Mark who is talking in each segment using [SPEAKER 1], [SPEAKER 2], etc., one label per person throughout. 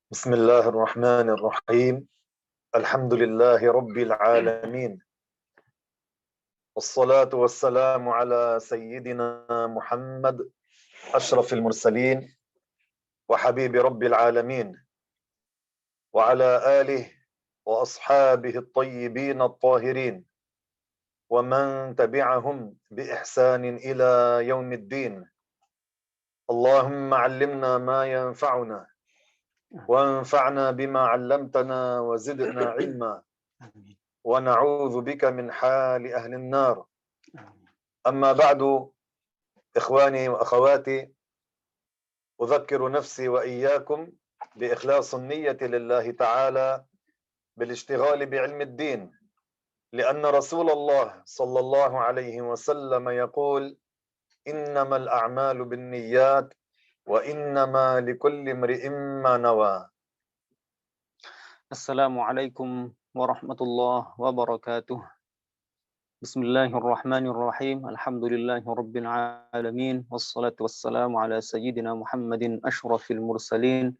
[SPEAKER 1] بسم الله الرحمن الرحيم. الحمد لله رب العالمين، والصلاة والسلام على سيدنا محمد أشرف المرسلين وحبيب رب العالمين، وعلى آله وأصحابه الطيبين الطاهرين ومن تبعهم بإحسان إلى يوم الدين. اللهم علمنا ما ينفعنا وانفعنا بما علمتنا وزدنا علما ونعوذ بك من حال أهل النار. أما بعد، إخواني وأخواتي، أذكر نفسي وإياكم بإخلاص النية لله تعالى بالاشتغال بعلم الدين، لأن رسول الله صلى الله عليه وسلم يقول: إنما الأعمال بالنيات وإنما لكل امرئ ما نوى.
[SPEAKER 2] Assalamualaikum warahmatullahi wabarakatuh. Bismillahirrahmanirrahim. Alhamdulillahirabbil alamin. Wassalatu wassalamu ala sayyidina Muhammadin asyrafil mursalin.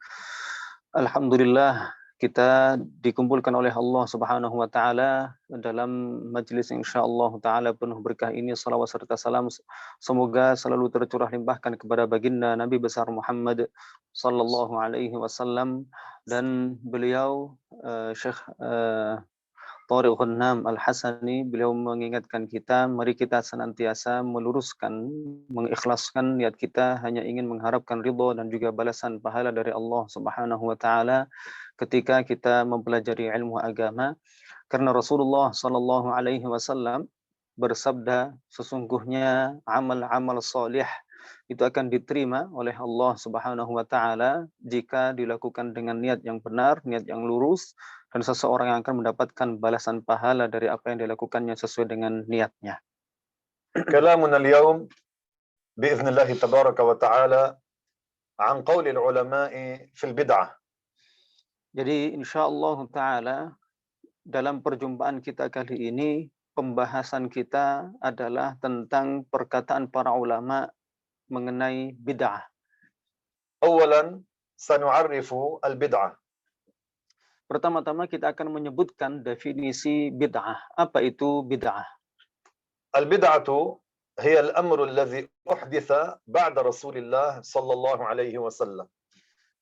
[SPEAKER 2] Alhamdulillah, kita dikumpulkan oleh Allah Subhanahu wa taala dalam majelis insyaallah taala penuh berkah ini. Salawat serta salam semoga selalu tercurah limpahkan kepada baginda Nabi besar Muhammad sallallahu alaihi wasallam dan beliau Syekh Thariq Ghunnam Al-Hasani. Beliau mengingatkan kita, mari kita senantiasa meluruskan, mengikhlaskan niat kita hanya ingin mengharapkan ridha dan juga balasan pahala dari Allah Subhanahu wa taala ketika kita mempelajari ilmu agama. Karena Rasulullah sallallahu alaihi wasallam bersabda, sesungguhnya amal-amal salih itu akan diterima oleh Allah Subhanahu wa taala jika dilakukan dengan niat yang benar, niat yang lurus, dan seseorang yang akan mendapatkan balasan pahala dari apa yang dilakukannya sesuai dengan niatnya.
[SPEAKER 1] كلامنا اليوم بإذن الله تبارك وتعالى عن قول العلماء في البدعة.
[SPEAKER 2] Jadi insyaallah taala dalam perjumpaan kita kali ini pembahasan kita adalah tentang perkataan para ulama mengenai bid'ah.
[SPEAKER 1] أولا سنعرف البدعة.
[SPEAKER 2] Pertama-tama kita akan menyebutkan definisi bid'ah. Apa itu bid'ah?
[SPEAKER 1] البدعة هي الأمر الذي أحدث بعد رسول الله صلى الله عليه وسلم.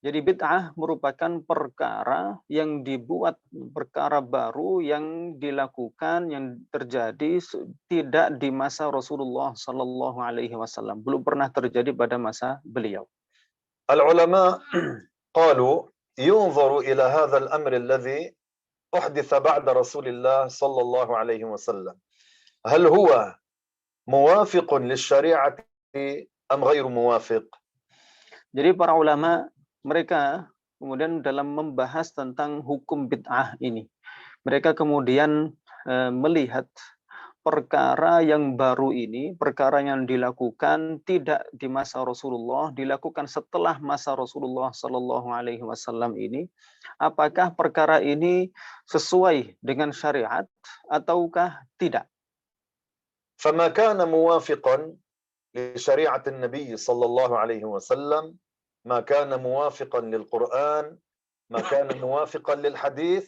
[SPEAKER 2] Jadi bid'ah merupakan perkara yang dibuat, perkara baru yang dilakukan, yang terjadi tidak di masa Rasulullah Sallallahu Alaihi Wasallam, belum pernah terjadi pada masa beliau.
[SPEAKER 1] العلماء قالوا ينظر إلى هذا الأمر الذي أحدث بعد رسول الله صلى الله عليه وسلم، هل هو موافق للشريعة أم غير موافق؟
[SPEAKER 2] Jadi para ulama mereka kemudian dalam membahas tentang hukum bid'ah ini, mereka kemudian melihat perkara yang baru ini, perkara yang dilakukan tidak di masa Rasulullah, dilakukan setelah masa Rasulullah Sallallahu Alaihi Wasallam ini, apakah perkara ini sesuai dengan syariat ataukah tidak?
[SPEAKER 1] فما كان موافقا لشريعة النبي صلى الله عليه وسلم، ما كان موافقا للقرآن، ما كان موافقا للحديث،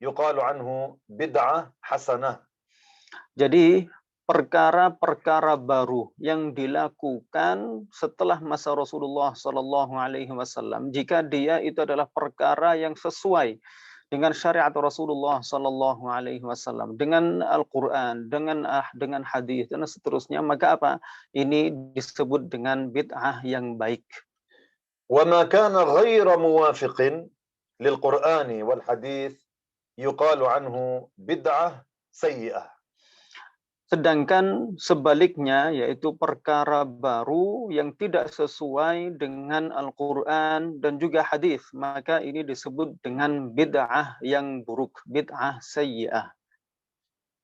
[SPEAKER 1] يقال عنه بدعة حسنة.
[SPEAKER 2] Jadi perkara-perkara baru yang dilakukan setelah masa Rasulullah Sallallahu Alaihi Wasallam, jika dia itu adalah perkara yang sesuai dengan syariat Rasulullah Sallallahu Alaihi Wasallam, dengan Al-Quran, dengan hadis dan seterusnya, maka apa? Ini disebut dengan bid'ah yang baik.
[SPEAKER 1] وما كان غير موافق للقرآن والحديث يقال عنه بدعة سيئة.
[SPEAKER 2] Sedangkan sebaliknya, yaitu perkara baru yang tidak sesuai dengan Al-Quran dan juga hadis, maka ini disebut dengan bid'ah yang buruk, bid'ah sayyi'ah.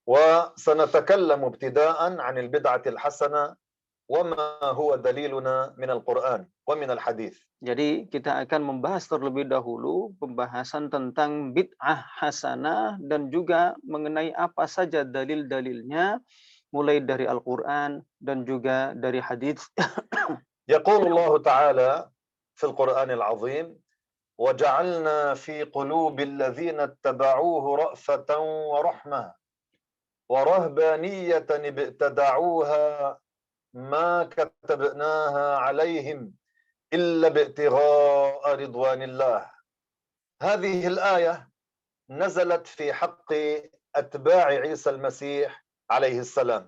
[SPEAKER 1] وسنتكلم ابتداء عن البدعة الحسنة وما هو دليلنا من القرآن ومن الحديث.
[SPEAKER 2] Jadi kita akan membahas terlebih dahulu pembahasan tentang bid'ah hasanah dan juga mengenai apa saja dalil-dalilnya, mulai dari Al-Quran dan juga dari hadis.
[SPEAKER 1] يقول الله تعالى في القرآن العظيم: وجعلنا في قلوب الذين اتبعوه رأفة ورحمة ورهبانية ابتدعوها ما كتبناها عليهم إلا ابتغاء رضوان الله. هذه الآية نزلت في حق أتباع عيسى المسيح عليه السلام.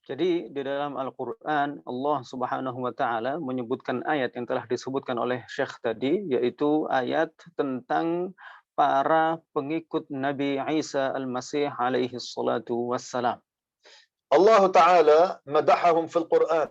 [SPEAKER 2] Jadi di dalam Al-Quran Allah Subhanahu wa Ta'ala menyebutkan ayat yang telah disebutkan oleh Syekh tadi, yaitu ayat tentang para pengikut Nabi Isa Al-Masih alaihi salatu wassalam.
[SPEAKER 1] Allah Ta'ala madahahum fil Quran.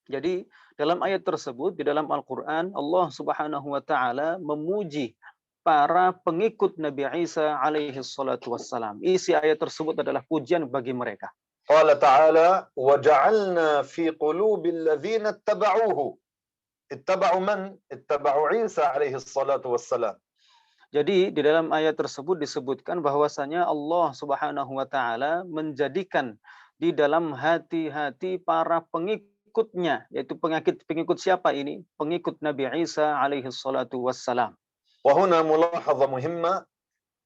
[SPEAKER 2] Jadi dalam ayat tersebut di dalam Al-Quran Allah Subhanahu wa Ta'ala memuji para pengikut Nabi Isa alaihi salatu wassalam. Isi ayat tersebut adalah pujian bagi mereka.
[SPEAKER 1] قال تعالى وجعلنا في قلوب الذين اتبعوه. اتبعوا من؟ اتبعوا عيسى عليه الصلاة والسلام.
[SPEAKER 2] Jadi di dalam ayat tersebut disebutkan bahwasanya Allah Subhanahu wa Ta'ala menjadikan di dalam hati-hati para pengikutnya, yaitu pengikut siapa ini? Pengikut Nabi Isa alaihi salatu wassalam.
[SPEAKER 1] وهنا ملاحظة مهمة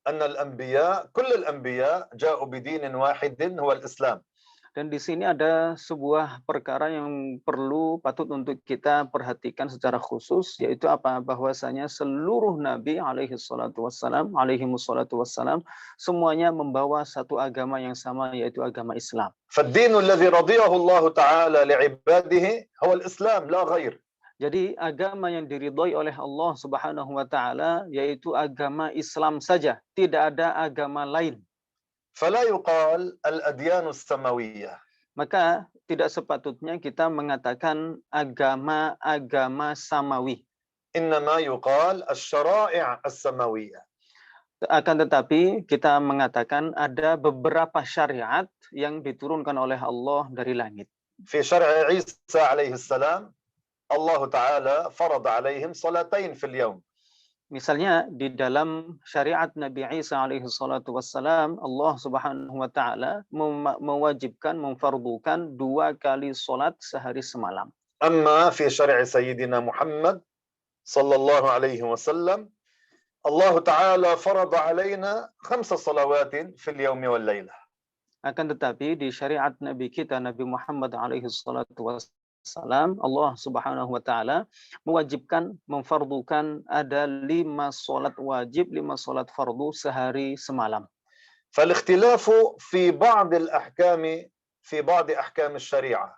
[SPEAKER 1] أن الأنبياء كل الأنبياء جاءوا بدين واحد هو الإسلام.
[SPEAKER 2] Dan di sini ada sebuah perkara yang patut untuk kita perhatikan secara khusus, yaitu apa? Bahwasanya seluruh nabi alaihi salatu wassalam semuanya membawa satu agama yang sama, yaitu agama Islam.
[SPEAKER 1] فالدين الذي رضيه الله تعالى لعباده هو الإسلام لا غير.
[SPEAKER 2] Jadi agama yang diridhoi oleh Allah Subhanahu wa Ta'ala yaitu agama Islam saja, tidak ada agama lain.
[SPEAKER 1] فلا يقال الأديان السماوية.
[SPEAKER 2] Maka tidak sepatutnya kita mengatakan agama-agama samawi.
[SPEAKER 1] إنما يقال الشرائع السماوية.
[SPEAKER 2] Akan tetapi kita mengatakan ada beberapa syariat yang diturunkan oleh Allah dari langit.
[SPEAKER 1] في شرع عيسى عليه السلام الله تعالى فرض عليهم صلاتين في اليوم.
[SPEAKER 2] Misalnya di dalam syariat Nabi Isa alaihi salatu wassalam, Allah Subhanahu wa Ta'ala mewajibkan, memfardukan 2 kali salat sehari semalam.
[SPEAKER 1] أما في شرع سيدنا محمد صلى الله عليه وسلم الله تعالى فرض علينا 5 صلوات في اليوم والليلة.
[SPEAKER 2] Akan tetapi di syariat Nabi kita Nabi Muhammad alaihi salatu wassalam, Allah Subhanahu wa Ta'ala mewajibkan, memfardukan ada 5 salat wajib, 5 salat fardu sehari semalam.
[SPEAKER 1] فالاختلاف في بعض الأحكام في بعض أحكام الشريعة.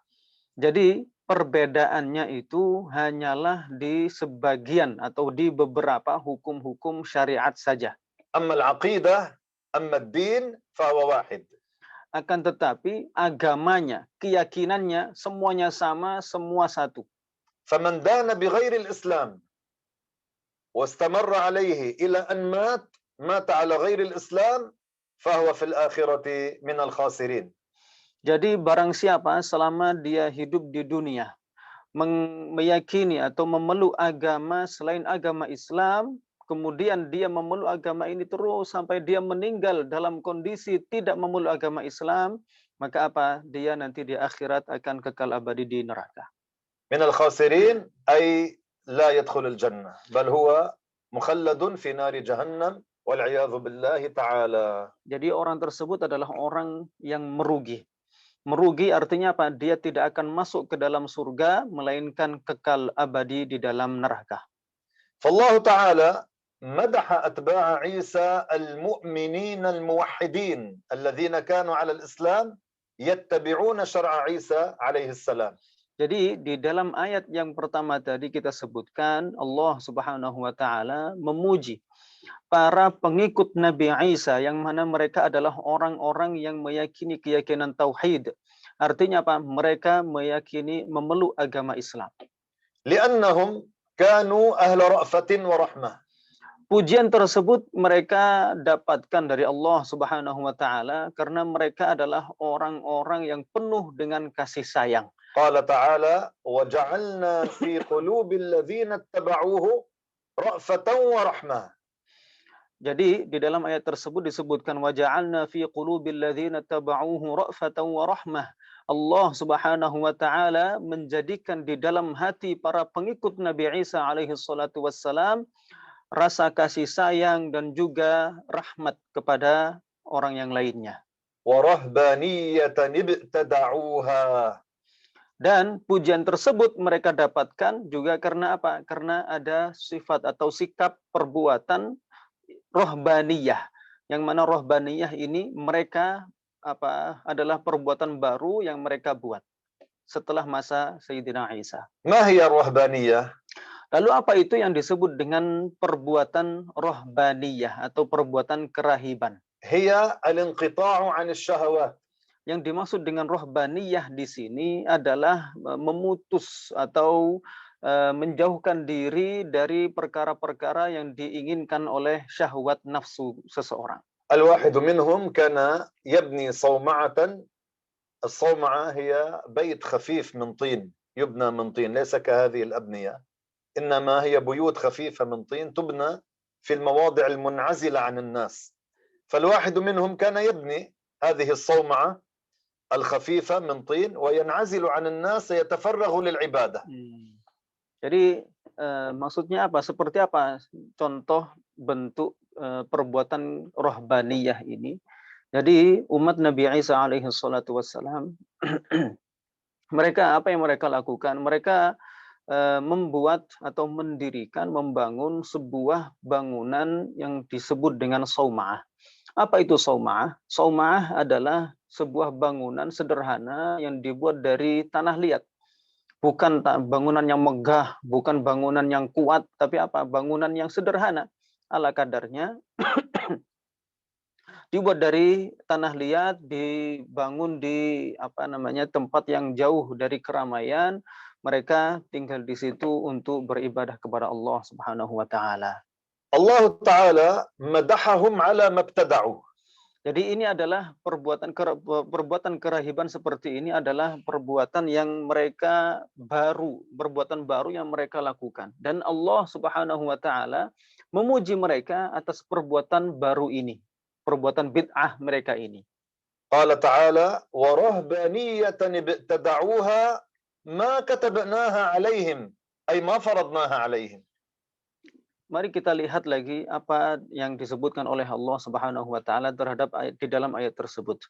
[SPEAKER 2] Jadi perbedaannya itu hanyalah di sebagian atau di beberapa hukum-hukum syariat saja.
[SPEAKER 1] أما العقيدة أما الدين فهو واحد.
[SPEAKER 2] Akan tetapi agamanya, keyakinannya semuanya sama, semua satu.
[SPEAKER 1] فمن دان بغير الإسلام واستمر عليه إلى أن مات على غير الإسلام فهو في الآخرة من الخاسرين.
[SPEAKER 2] Jadi barang siapa selama dia hidup di dunia meyakini atau memeluk agama selain agama Islam, kemudian dia memeluk agama ini terus sampai dia meninggal dalam kondisi tidak memeluk agama Islam, maka apa? Dia nanti di akhirat akan kekal abadi di neraka.
[SPEAKER 1] من الخاسرين أي لا يدخل الجنة بل هو مخلد في نار جهنم والعياذ بالله تعالى.
[SPEAKER 2] Jadi orang tersebut adalah orang yang merugi. Merugi artinya apa? Dia tidak akan masuk ke dalam surga melainkan kekal abadi di dalam neraka.
[SPEAKER 1] فالله تعالى مدح أتباع عيسى المؤمنين الموحدين الذين كانوا على الإسلام يتبعون شرع عيسى عليه السلام.
[SPEAKER 2] Jadi di dalam ayat yang pertama tadi kita sebutkan Allah Subhanahu wa Ta'ala memuji para pengikut Nabi Isa yang mana mereka adalah orang-orang yang meyakini keyakinan tauhid. Artinya apa? Mereka meyakini memeluk agama Islam.
[SPEAKER 1] لأنهم كانوا أهل رأفة ورحمة.
[SPEAKER 2] Pujian tersebut mereka dapatkan dari Allah Subhanahu wa Ta'ala karena mereka adalah orang-orang yang penuh dengan kasih sayang.
[SPEAKER 1] قال تعالى وجعلنا في قلوب الذين اتبعوه رأفة ورحمة.
[SPEAKER 2] Jadi di dalam ayat tersebut disebutkan waja'alna fi qulubil ladzina tabauhu ra'fatan wa rahmah. Allah Subhanahu wa taala menjadikan di dalam hati para pengikut Nabi Isa alaihi salatu wassalam rasa kasih sayang dan juga rahmat kepada orang yang lainnya.
[SPEAKER 1] وَرَهْبَانِيَّةً ابْتَدَعُوهَا.
[SPEAKER 2] Dan pujian tersebut mereka dapatkan juga karena apa? Karena ada sifat atau sikap perbuatan rohbaniyah. Yang mana rohbaniyah ini mereka adalah perbuatan baru yang mereka buat setelah masa Sayyidina Isa.
[SPEAKER 1] ما هي الرهبانية؟
[SPEAKER 2] Lalu apa itu yang disebut dengan perbuatan rohbaniyah atau perbuatan kerahiban?
[SPEAKER 1] هي الانقطاع عن الشهوات.
[SPEAKER 2] Yang dimaksud dengan rohbaniyah di sini adalah memutus atau menjauhkan diri dari perkara-perkara yang diinginkan oleh syahwat nafsu seseorang.
[SPEAKER 1] الواحد منهم كان يبني صومعة. الصومعة هي بيت خفيف من طين، يبنى من طين، ليس كهذه الأبنية، إنما هي بيوت خفيفة من طين تبنى في المواضع المنعزلة عن الناس. فالواحد منهم كان يبني هذه الصومعة الخفيفة من طين وينعزل عن الناس يتفرغ للعبادة.
[SPEAKER 2] Jadi maksudnya apa? Seperti apa contoh bentuk perbuatan rohbaniyah ini? Jadi umat Nabi Isa alaihi salatu wassalam mereka apa yang mereka lakukan? Mereka membuat atau mendirikan, membangun sebuah bangunan yang disebut dengan sauma'ah. Apa itu sauma'ah? Sauma'ah adalah sebuah bangunan sederhana yang dibuat dari tanah liat. Bukan bangunan yang megah, bukan bangunan yang kuat, tapi apa? Bangunan yang sederhana ala kadarnya. Dibuat dari tanah liat, dibangun di tempat yang jauh dari keramaian. Mereka tinggal di situ untuk beribadah kepada Allah Subhanahu wa taala.
[SPEAKER 1] Allah Ta'ala madahahum ala mabtada'u.
[SPEAKER 2] Jadi ini adalah perbuatan kerahiban seperti ini adalah perbuatan yang mereka perbuatan baru yang mereka lakukan. Dan Allah Subhanahu wa taala memuji mereka atas perbuatan baru ini, perbuatan bid'ah mereka ini.
[SPEAKER 1] Qala ta'ala wa rahbaniyatan ibtada'uha ma katabnaha 'alaihim ay ma faradnaha 'alaihim.
[SPEAKER 2] Mari kita lihat lagi apa yang disebutkan oleh Allah Subhanahu wa taala terhadap ayat di dalam ayat tersebut.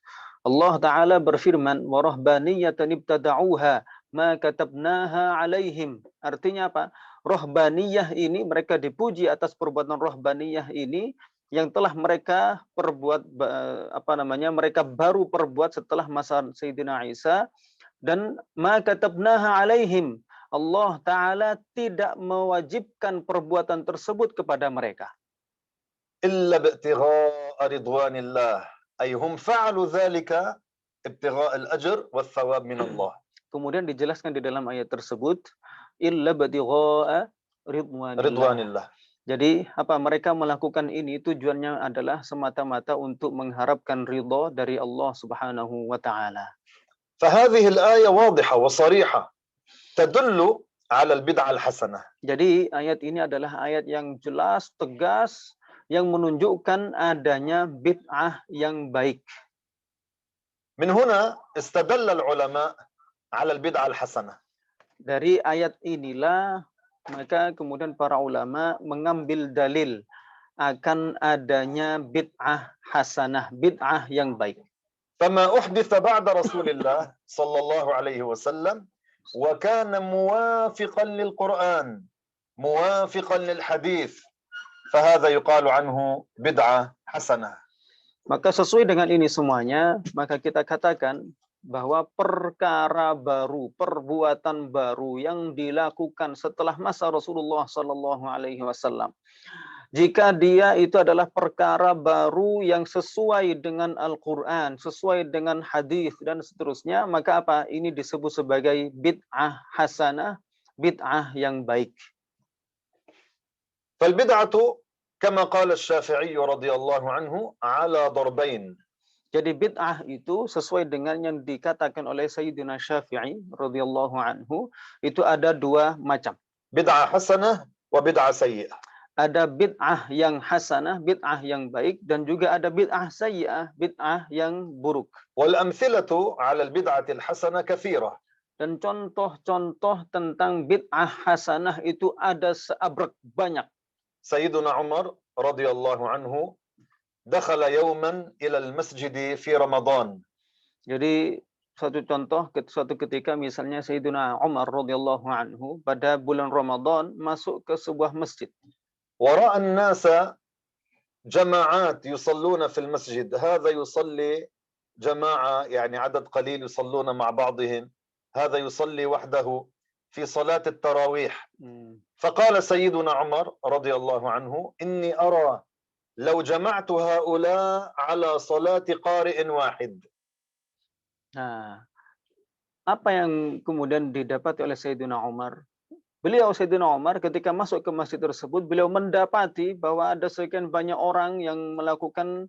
[SPEAKER 2] Allah taala berfirman, "Wa rahbaniyatan ibtada'uha ma katabnaha 'alaihim." Artinya apa? Rohbaniyah ini mereka dipuji atas perbuatan rohbaniyah ini yang telah mereka perbuat mereka baru perbuat setelah masa Sayyidina Isa dan ma katabnaha 'alaihim. Allah Ta'ala tidak mewajibkan perbuatan tersebut kepada mereka.
[SPEAKER 1] Illa bi'tigha'a ridwanillah. Ay hum fa'alu dhalika ibtigha'a al-ajr wal thawab min Allah.
[SPEAKER 2] Kemudian dijelaskan di dalam ayat tersebut, illa bi'tigha'a ridwanillah. Jadi apa mereka melakukan ini tujuannya adalah semata-mata untuk mengharapkan ridha dari Allah Subhanahu wa taala.
[SPEAKER 1] Fahadhihi al-ayah wadihah wa sarihah. Tadullu 'ala al-bid'ah al-hasanah.
[SPEAKER 2] Jadi ayat ini adalah ayat yang jelas, tegas, yang menunjukkan adanya bid'ah yang baik.
[SPEAKER 1] Min huna istadalla al-ulama 'ala al-bid'ah al-hasanah.
[SPEAKER 2] Dari ayat inilah maka kemudian para ulama mengambil dalil akan adanya bid'ah hasanah, bid'ah yang baik.
[SPEAKER 1] Fama uhditha ba'da Rasulillah sallallahu alaihi wasallam وكان موافقا للقرآن موافقا للحديث فهذا يقال عنه بدعة حسنة.
[SPEAKER 2] Maka sesuai dengan ini semuanya, maka kita katakan bahwa perkara baru, perbuatan baru yang dilakukan setelah masa Rasulullah Sallallahu Alaihi Wasallam, jika dia itu adalah perkara baru yang sesuai dengan Al-Quran, sesuai dengan hadis dan seterusnya, maka apa? Ini disebut sebagai bid'ah hasanah, bid'ah yang baik.
[SPEAKER 1] Fal-bid'atu kama qala Asy-Syafi'i radhiyallahu anhu ala darbain.
[SPEAKER 2] Jadi bid'ah itu sesuai dengan yang dikatakan oleh Sayyidina Syafi'i radhiyallahu anhu, itu ada dua macam.
[SPEAKER 1] Bid'ah hasanah wa bid'ah sayyi'ah.
[SPEAKER 2] ada bid'ah yang hasanah, bid'ah yang baik, dan juga ada bid'ah sayyi'ah, bid'ah yang buruk.
[SPEAKER 1] والأمثلة على البدعة الحسنة كثيرة.
[SPEAKER 2] Dan contoh-contoh tentang bid'ah hasanah itu ada seabrek banyak.
[SPEAKER 1] سيدنا عمر رضي الله عنه دخل يوما إلى المسجد في رمضان.
[SPEAKER 2] Jadi suatu ketika misalnya Sayyidina Umar radhiyallahu anhu pada bulan Ramadan masuk ke sebuah masjid.
[SPEAKER 1] ورأى الناس جماعات يصلون في المسجد، هذا يصلي جماعة يعني عدد قليل يصلون مع بعضهم، هذا يصلي وحده في صلاة التراويح. فقال سيدنا عمر رضي الله عنه إني أرى لو جمعت هؤلاء على صلاة قارئ واحد.
[SPEAKER 2] Nah, apa yang kemudian didapati oleh Sayyidina Umar? Sayyidina Umar ketika masuk ke masjid tersebut, beliau mendapati bahwa ada sekian banyak orang yang melakukan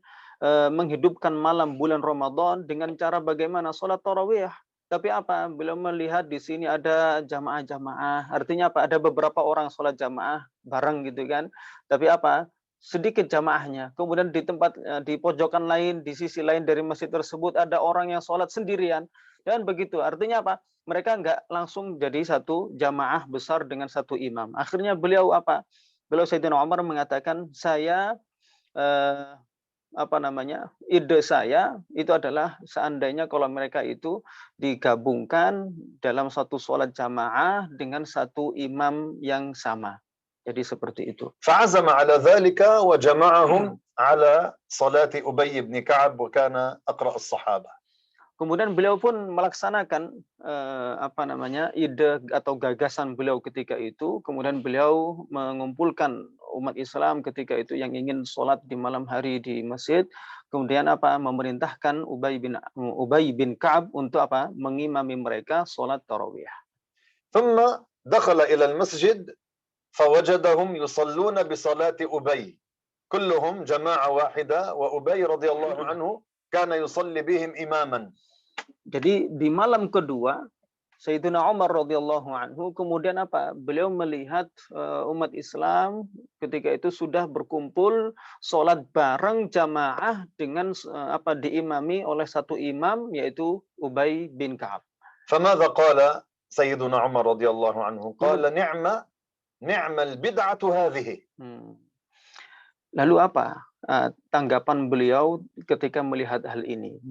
[SPEAKER 2] menghidupkan malam bulan Ramadan dengan cara bagaimana sholat tarawih. Tapi apa? Beliau melihat di sini ada jamaah-jamaah. Artinya apa? Ada beberapa orang sholat jamaah bareng gitu kan. Tapi apa? Sedikit jamaahnya. Kemudian di pojokan lain, di sisi lain dari masjid tersebut ada orang yang sholat sendirian. Dan begitu. Artinya apa? Mereka nggak langsung jadi satu jamaah besar dengan satu imam. Akhirnya beliau apa? Beliau Sayyidina Umar mengatakan, saya ide saya itu adalah seandainya kalau mereka itu digabungkan dalam satu sholat jamaah dengan satu imam yang sama. Jadi seperti itu.
[SPEAKER 1] فعزم على ذلك وجمعهم على صلاة أبي بن كعب وكان أقرأ الصحابة.
[SPEAKER 2] Kemudian beliau pun melaksanakan ide atau gagasan beliau ketika itu. Kemudian beliau mengumpulkan umat Islam ketika itu yang ingin sholat di malam hari di masjid. Kemudian memerintahkan Ubay bin Ka'ab untuk mengimami mereka sholat tarawih.
[SPEAKER 1] ثم دخل إلى المسجد فوجدهم يصلون بصلاة أبي كلهم جماعة واحدة وأبي رضي الله عنه كان يصلي بهم إماما.
[SPEAKER 2] Jadi di malam kedua Sayyidina Umar radhiyallahu anhu kemudian beliau melihat umat Islam ketika itu sudah berkumpul sholat bareng jamaah dengan diimami oleh satu imam yaitu Ubay bin Ka'ab.
[SPEAKER 1] فماذا قال سيدنا عمر رضي الله عنه؟ قال نعم البدعة هذه.
[SPEAKER 2] Lalu tanggapan beliau ketika melihat hal ini?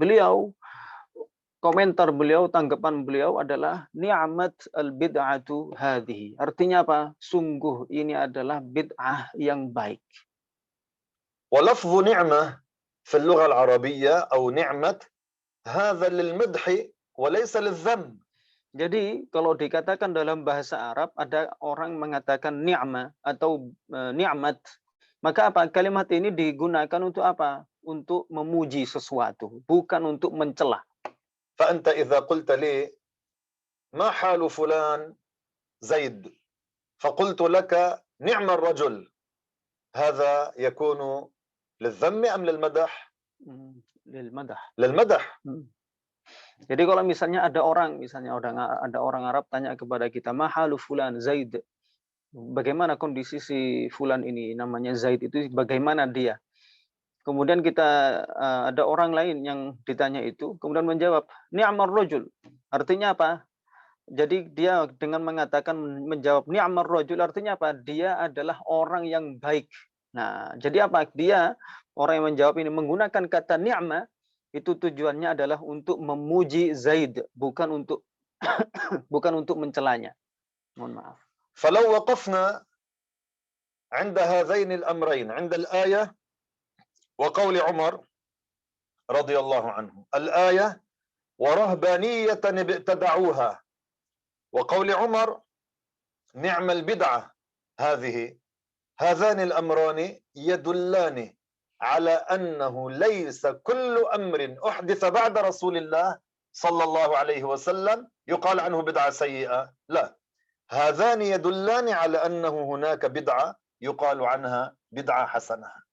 [SPEAKER 2] Tanggapan beliau adalah ni'mat al-bid'atu hadhihi. Artinya apa? Sungguh ini adalah bid'ah yang baik.
[SPEAKER 1] ولفظ نعمة في اللغة العربية أو نعمة هذا للمدح وليس للذم.
[SPEAKER 2] Jadi kalau dikatakan dalam bahasa Arab ada orang mengatakan ni'mah atau ni'mat, maka kalimat ini digunakan untuk apa? Untuk memuji sesuatu, bukan untuk mencela.
[SPEAKER 1] فأنت إذا قلت لي ما حال فلان زيد فقلت لك نعم الرجل، هذا يكون للذم أم للمدح؟ للمدح.
[SPEAKER 2] Jadi kalau misalnya ada orang Arab tanya kepada kita, ma halu fulan Zaid, bagaimana kondisi si fulan ini namanya Zaid itu, bagaimana dia? Kemudian ada orang lain yang ditanya itu, kemudian menjawab, ni'mar rajul. Artinya apa? Jadi dia dengan menjawab ni'mar rajul, artinya apa? Dia adalah orang yang baik. Nah, jadi dia orang yang menjawab ini menggunakan kata ni'mah, itu tujuannya adalah untuk memuji Zaid, bukan untuk mencelanya. Mohon maaf.
[SPEAKER 1] فلو وقفنا عند هذين الأمرين عند الآية وقول عمر رضي الله عنه، الآية ورهبانية ابتدعوها، وقول عمر نعم البدعة هذان الأمران يدلان على أنه ليس كل أمر أحدث بعد رسول الله صلى الله عليه وسلم يقال عنه بدعة سيئة، لا، هذان يدلان على أنه هناك بدعة يقال عنها بدعة حسنة.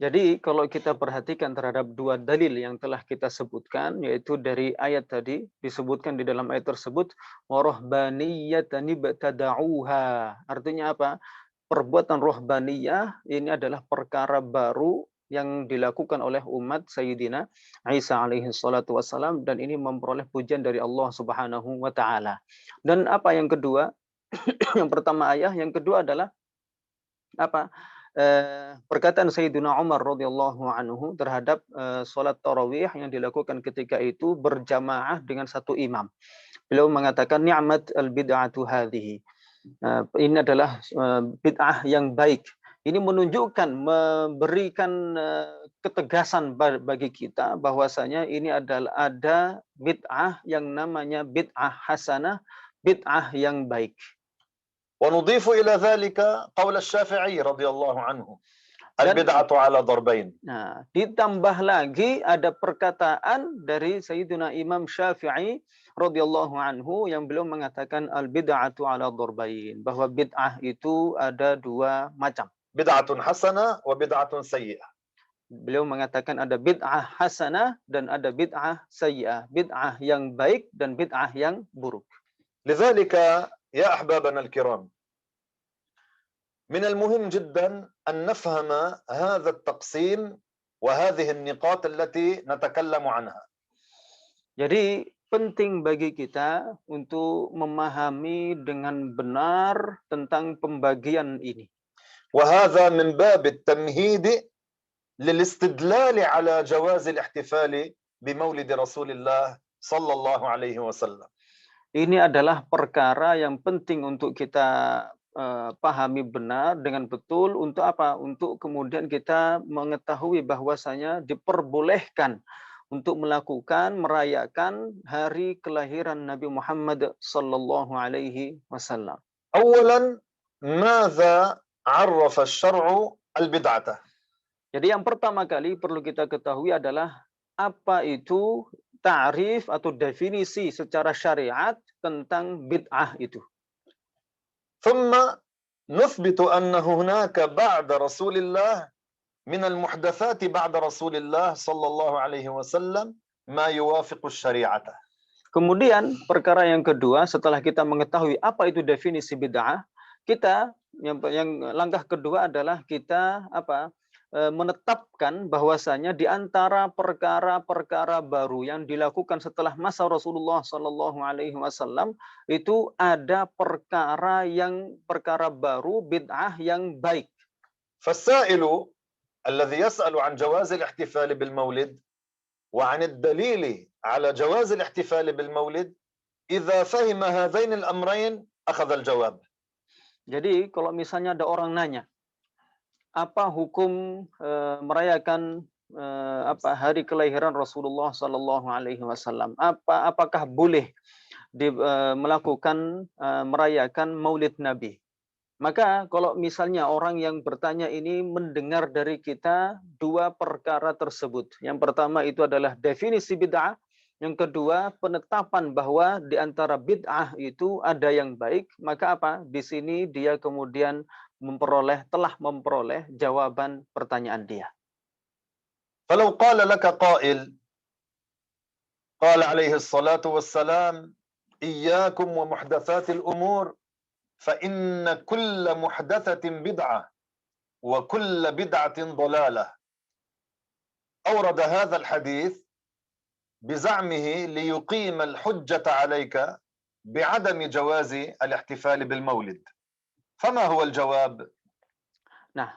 [SPEAKER 2] Jadi kalau kita perhatikan terhadap dua dalil yang telah kita sebutkan, yaitu dari ayat tadi disebutkan di dalam ayat tersebut warahbaniyatan ibtada'uha. Artinya apa? perbuatan rohbaniyah ini adalah perkara baru yang dilakukan oleh umat Sayyidina Isa alaihi salatu wassalam, dan ini memperoleh pujian dari Allah Subhanahu wa taala. Dan apa yang kedua? Yang pertama ayah, yang kedua adalah apa? Perkataan Sayyidina Umar radhiyallahu anhu terhadap salat tarawih yang dilakukan ketika itu berjamaah dengan satu imam. Beliau mengatakan ni'mat al-bid'atu hadhihi. Ini adalah bid'ah yang baik. Ini menunjukkan, memberikan ketegasan bagi kita bahwasanya ini adalah ada bid'ah yang namanya bid'ah hasanah, bid'ah yang baik.
[SPEAKER 1] ونضيف إلى ذلك قول الشافعي رضي الله عنه البدعة على ضربين.
[SPEAKER 2] Nah, ditambah lagi ada perkataan dari Sayyidina Imam Syafi'i radhiyallahu anhu yang beliau mengatakan al-bid'atu ala darbain, bahwa bid'ah itu ada dua macam.
[SPEAKER 1] Bid'atun hasanah wa bid'atun sayyi'ah.
[SPEAKER 2] Beliau mengatakan ada bid'ah hasanah dan ada bid'ah sayyi'ah, bid'ah yang baik dan bid'ah yang buruk.
[SPEAKER 1] لذلك يا أحبابنا الكرام من المهم جدا أن نفهم هذا التقسيم وهذه النقاط التي نتكلم عنها.
[SPEAKER 2] Jadi penting bagi kita untuk memahami dengan benar tentang pembagian ini.
[SPEAKER 1] وهذا من باب التمهيد للاستدلال على جواز الاحتفال بمولد رسول الله صلى الله عليه وسلم.
[SPEAKER 2] Ini adalah perkara yang penting untuk kita pahami benar dengan betul. Untuk apa? Untuk kemudian kita mengetahui bahwasanya diperbolehkan untuk melakukan, merayakan hari kelahiran Nabi Muhammad sallallahu alaihi wasallam.
[SPEAKER 1] أولا ماذا عرف الشرع البدعة؟
[SPEAKER 2] Jadi yang pertama kali perlu kita ketahui adalah apa itu ta'rif atau definisi secara syariat tentang bid'ah itu.
[SPEAKER 1] ثم نثبت أن هناك بعد رسول الله من المحدثات بعد رسول الله صلى الله عليه وسلم ما يوافق الشريعة.
[SPEAKER 2] Kemudian perkara yang kedua, setelah kita mengetahui apa itu definisi bid'ah, kita yang langkah kedua adalah kita menetapkan bahwasanya di antara perkara-perkara baru yang dilakukan setelah masa Rasulullah Sallallahu Alaihi Wasallam itu ada perkara baru, bid'ah yang baik.
[SPEAKER 1] فالسائل الذي يسأل عن جواز الاحتفال بالمولد وعن الدليل على جواز الاحتفال بالمولد إذا فهم هذين الأمرين أخذ الجواب.
[SPEAKER 2] Jadi kalau misalnya ada orang nanya, apa hukum merayakan hari kelahiran Rasulullah Sallallahu Alaihi Wasallam? Apakah boleh melakukan merayakan Maulid Nabi? Maka kalau misalnya orang yang bertanya ini mendengar dari kita dua perkara tersebut. Yang pertama itu adalah definisi bid'ah. Yang kedua penetapan bahwa di antara bid'ah itu ada yang baik. Maka apa? Di sini dia kemudian telah memperoleh jawaban pertanyaan dia.
[SPEAKER 1] فلو قال لك قائل قال عليه الصلاة والسلام إياكم ومحدثات الأمور فإن كل محدثة بدعة وكل بدعة ضلالة. أورد هذا الحديث بزعمه ليقيم الحجة عليك بعدم جواز الاحتفال بالمولد. فما هو الجواب؟
[SPEAKER 2] Nah,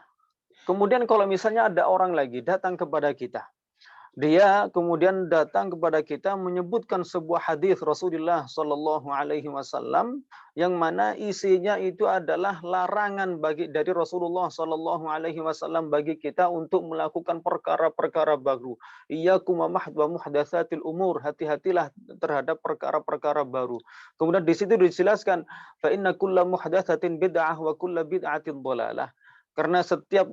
[SPEAKER 2] kemudian kalau misalnya ada orang lagi datang kepada kita, dia kemudian datang kepada kita menyebutkan sebuah hadis Rasulullah Sallallahu Alaihi Wasallam yang mana isinya itu adalah larangan dari Rasulullah Sallallahu Alaihi Wasallam bagi kita untuk melakukan perkara-perkara baru. Iyyakum wa muhdatsatil umur, hati-hatilah terhadap perkara-perkara baru. Kemudian di situ dijelaskan fa inna kulla muhdatsatin bid'ah wa kulla bid'atin dhalalah. Karena setiap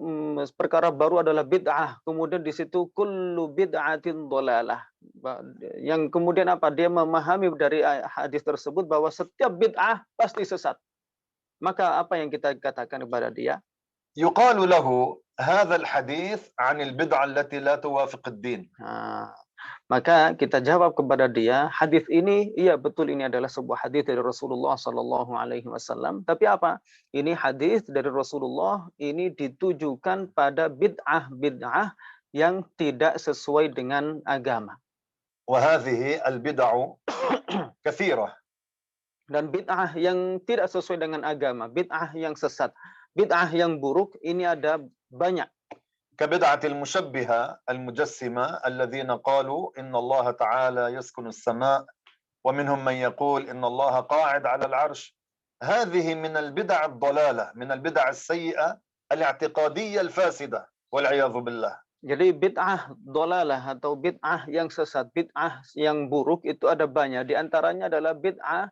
[SPEAKER 2] perkara baru adalah bid'ah. Kemudian di situ kullu bid'atin dhalalah. Yang kemudian apa? Dia memahami dari hadis tersebut bahwa setiap bid'ah pasti sesat. Maka apa yang kita katakan kepada dia?
[SPEAKER 1] يقال له هذا الحديث عن البدعة التي لا توافق الدين.
[SPEAKER 2] Maka kita jawab kepada dia, hadis ini, iya betul ini adalah sebuah hadis dari Rasulullah Sallallahu Alaihi Wasallam. Tapi apa? Ini hadis dari Rasulullah, ini ditujukan pada bid'ah yang tidak sesuai dengan agama.
[SPEAKER 1] وهذه البدع كثيرة.
[SPEAKER 2] Dan bid'ah yang tidak sesuai dengan agama, bid'ah yang sesat, bid'ah yang buruk, ini ada banyak.
[SPEAKER 1] كبدعة المشبهة المجسمة الذين قالوا إن الله تعالى يسكن السماء ومنهم من يقول إن الله قاعد على العرش. هذه من البدع الضلالة، من البدع السيئة الاعتقادية الفاسدة والعياذ بالله.
[SPEAKER 2] Jadi bid'ah dolalah atau bid'ah yang sesat, bid'ah yang buruk itu ada banyak. Di antaranya adalah bid'ah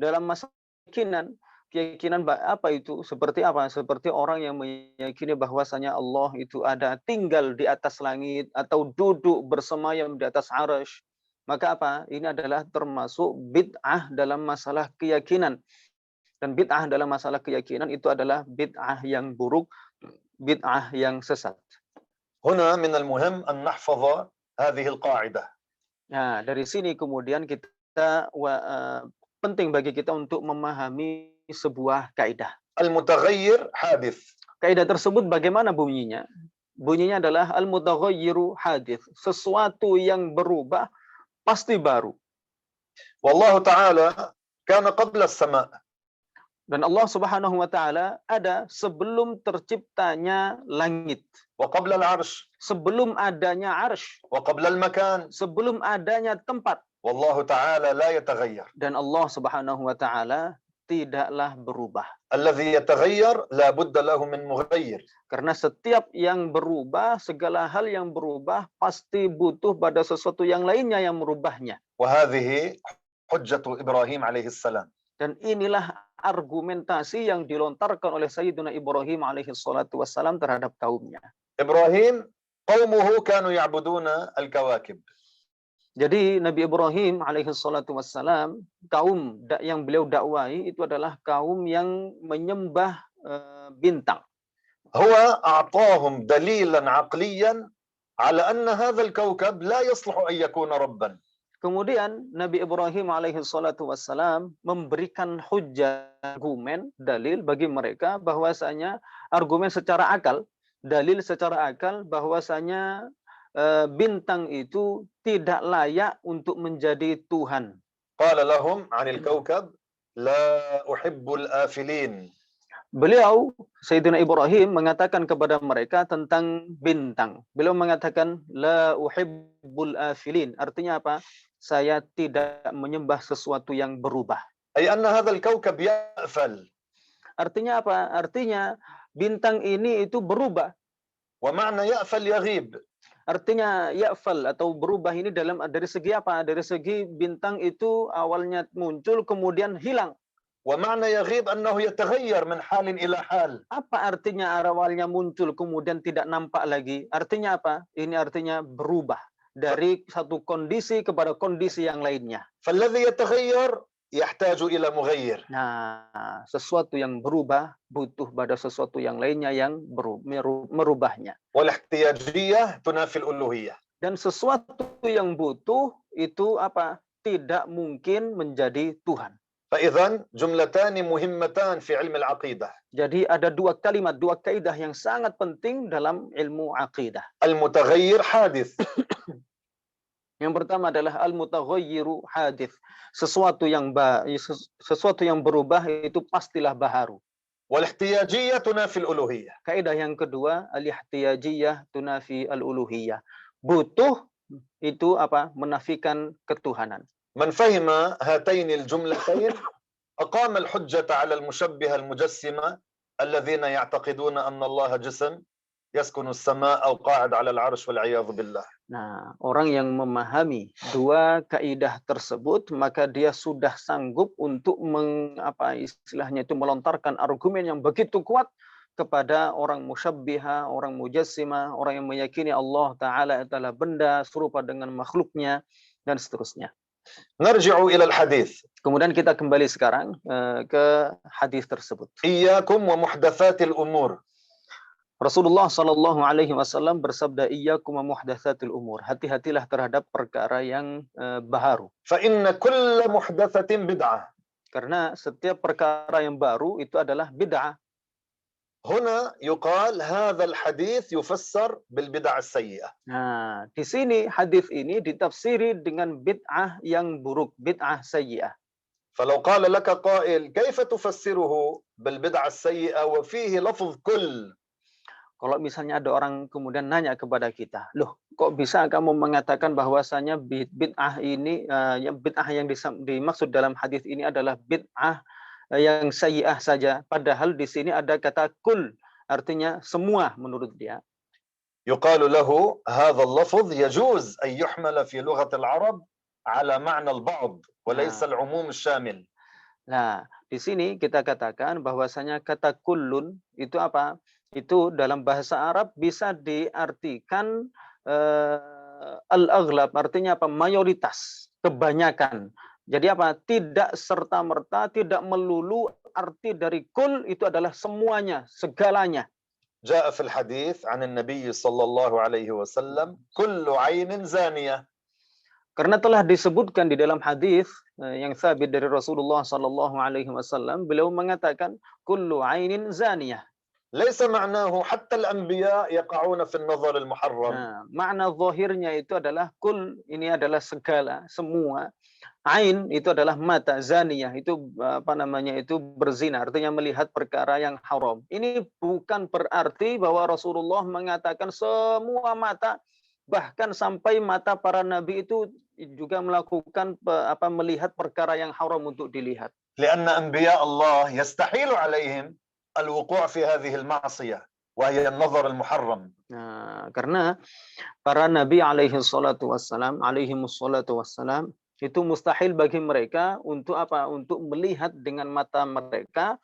[SPEAKER 2] dalam masalah keyakinan. Keyakinan apa itu? Seperti apa? Seperti orang yang meyakini bahwasanya Allah itu ada tinggal di atas langit atau duduk bersemayam di atas arasy. Maka apa? Ini adalah termasuk bid'ah dalam masalah keyakinan. Dan bid'ah dalam masalah keyakinan itu adalah bid'ah yang buruk, bid'ah yang sesat.
[SPEAKER 1] هنا من المهم أن نحفظ هذه القاعدة.
[SPEAKER 2] Nah, dari sini kemudian kita penting bagi kita untuk memahami sebuah kaidah.
[SPEAKER 1] المتغير حادث.
[SPEAKER 2] Kaidah tersebut bagaimana bunyinya? Bunyinya adalah al-mutaghayyiru hadits. Sesuatu yang berubah pasti baru.
[SPEAKER 1] والله تعالى كان قبل السماء.
[SPEAKER 2] Dan Allah Subhanahu wa taala ada sebelum terciptanya langit.
[SPEAKER 1] وقبل العرش.
[SPEAKER 2] Sebelum adanya arsy.
[SPEAKER 1] وقبل المكان.
[SPEAKER 2] Sebelum adanya tempat.
[SPEAKER 1] والله تعالى لا يتغير.
[SPEAKER 2] Dan Allah Subhanahu wa taala tidaklah berubah.
[SPEAKER 1] الذي يتغير لا بد له من مغير.
[SPEAKER 2] Karena setiap yang berubah, segala hal yang berubah pasti butuh pada sesuatu yang lainnya yang merubahnya.
[SPEAKER 1] وهذه حجة إبراهيم عليه السلام.
[SPEAKER 2] Dan inilah argumentasi yang dilontarkan oleh Sayyidina Ibrahim alaihi salatu wassalam terhadap kaumnya.
[SPEAKER 1] إبراهيم قومه كانوا يعبدون الكواكب.
[SPEAKER 2] Jadi Nabi Ibrahim alaihi salatu wassalam, kaum yang beliau dakwahi itu adalah kaum yang menyembah bintang.
[SPEAKER 1] هو أعطاهم دليلا عقليا على أن هذا الكوكب لا يصلح أن يكون ربا.
[SPEAKER 2] Kemudian Nabi Ibrahim alaihi salatu wassalam memberikan hujjah, argumen, dalil bagi mereka bahwasanya argumen secara akal, dalil secara akal bahwasanya bintang itu tidak layak untuk menjadi Tuhan.
[SPEAKER 1] قال لهم عن الكوكب لا أحب الآفلين.
[SPEAKER 2] Beliau, Sayyidina Ibrahim mengatakan kepada mereka tentang bintang. Beliau mengatakan la uhibbul afilin. Artinya apa? Saya tidak menyembah sesuatu yang berubah.
[SPEAKER 1] أي أن هذا الكوكب يأفل.
[SPEAKER 2] Artinya apa? Artinya bintang ini itu berubah.
[SPEAKER 1] ومعنى يأفل يغيب.
[SPEAKER 2] Artinya ya'fal atau berubah ini dari segi apa? Dari segi bintang itu awalnya muncul kemudian hilang.
[SPEAKER 1] ومعنى يغيب أنه يتغير من حال إلى حال.
[SPEAKER 2] Apa artinya awalnya muncul kemudian tidak nampak lagi? Artinya apa? Ini artinya berubah dari satu kondisi kepada kondisi yang lainnya.
[SPEAKER 1] فالذي يتغير يحتاج إلى مغير.
[SPEAKER 2] Nah, sesuatu yang berubah butuh pada sesuatu yang lainnya yang merubahnya.
[SPEAKER 1] والاحتياجية تنافي الألوهية.
[SPEAKER 2] Dan sesuatu yang butuh itu apa? Tidak mungkin menjadi Tuhan.
[SPEAKER 1] فإذن جملتان مهمتان في علم العقيدة.
[SPEAKER 2] Jadi ada dua kalimat, dua kaidah yang sangat penting dalam ilmu akidah.
[SPEAKER 1] المتغير حادث.
[SPEAKER 2] Yang pertama adalah al-mutaghayyiru hadits. Sesuatu yang berubah itu pastilah baharu.
[SPEAKER 1] والاحتياجية تنافي الألوهية.
[SPEAKER 2] Kaidah yang kedua, al-ihtiyajiyah tunafi al-uluhiyah. Butuh itu apa? Menafikan ketuhanan.
[SPEAKER 1] من فهم هاتين الجملتين أقام الحجة على المشبهة المجسمة الذين يعتقدون أن الله جسم يسكن السماء أو قاعد على العرش والعياذ بالله.
[SPEAKER 2] Nah, orang yang memahami dua kaidah tersebut, maka dia sudah sanggup untuk istilahnya itu melontarkan argumen yang begitu kuat kepada orang musyabbiha, orang mujassimah, orang yang meyakini Allah Ta'ala adalah benda serupa dengan makhluknya, dan seterusnya.
[SPEAKER 1] نرجع إلى الحديث.
[SPEAKER 2] Kemudian kita kembali sekarang ke hadis tersebut.
[SPEAKER 1] إياكم ومحدثات الأمور.
[SPEAKER 2] Rasulullah Shallallahu Alaihi Wasallam bersabda, iyyakum wa muhdatsatil umur. Hati-hatilah terhadap perkara yang baru.
[SPEAKER 1] فإن كل محدثة بدعة.
[SPEAKER 2] Karena setiap perkara yang baru itu adalah bid'ah.
[SPEAKER 1] هنا يقال هذا الحديث يفسر بالبدع السيئة.
[SPEAKER 2] Nah, di sini hadis ini ditafsiri dengan bid'ah yang buruk, bid'ah sayyi'ah.
[SPEAKER 1] فلو قال لك قائل كيف تفسره بالبدعة السيئة وفيه لفظ كل؟
[SPEAKER 2] Kalau misalnya ada orang kemudian nanya kepada kita, loh, kok bisa kamu mengatakan bahwasanya bid'ah ini, bid'ah yang dimaksud dalam hadis ini adalah bid'ah yang sayyi'ah saja, padahal di sini ada kata kul, artinya semua menurut dia.
[SPEAKER 1] يقال له هذا اللفظ يجوز أن يحمل في لغة العرب على معنى البعض وليس العموم الشامل.
[SPEAKER 2] Nah, di sini kita katakan bahwasanya kata kullun itu apa? Itu dalam bahasa Arab bisa diartikan al-aghlab, artinya apa? Mayoritas, kebanyakan. Jadi apa? Tidak serta-merta, tidak melulu arti dari kul itu adalah semuanya, segalanya.
[SPEAKER 1] جاء في الحديث عن النبي صلى الله عليه وسلم كل عين زانية.
[SPEAKER 2] Karena telah disebutkan di dalam hadis yang sabit dari Rasulullah Sallallahu Alaihi Wasallam, beliau mengatakan kullu ainin zaniyah.
[SPEAKER 1] ليس معناه حتى الأنبياء يقعون في النظر المحرم.
[SPEAKER 2] Nah, makna zahirnya itu adalah kul, ini adalah segala, semua. Ain itu adalah mata, zaniyah itu apa namanya, itu berzina, artinya melihat perkara yang haram. Ini bukan berarti bahwa Rasulullah mengatakan semua mata, bahkan sampai mata para nabi itu juga melakukan melihat perkara yang haram untuk dilihat.
[SPEAKER 1] لأن أنبياء الله يستحيل عليهم الوقوع في هذه المعصية وهي النظر المحرم.
[SPEAKER 2] Nah, karena para nabi alaihi salatu wassalam, itu mustahil bagi mereka untuk apa? Untuk melihat dengan mata mereka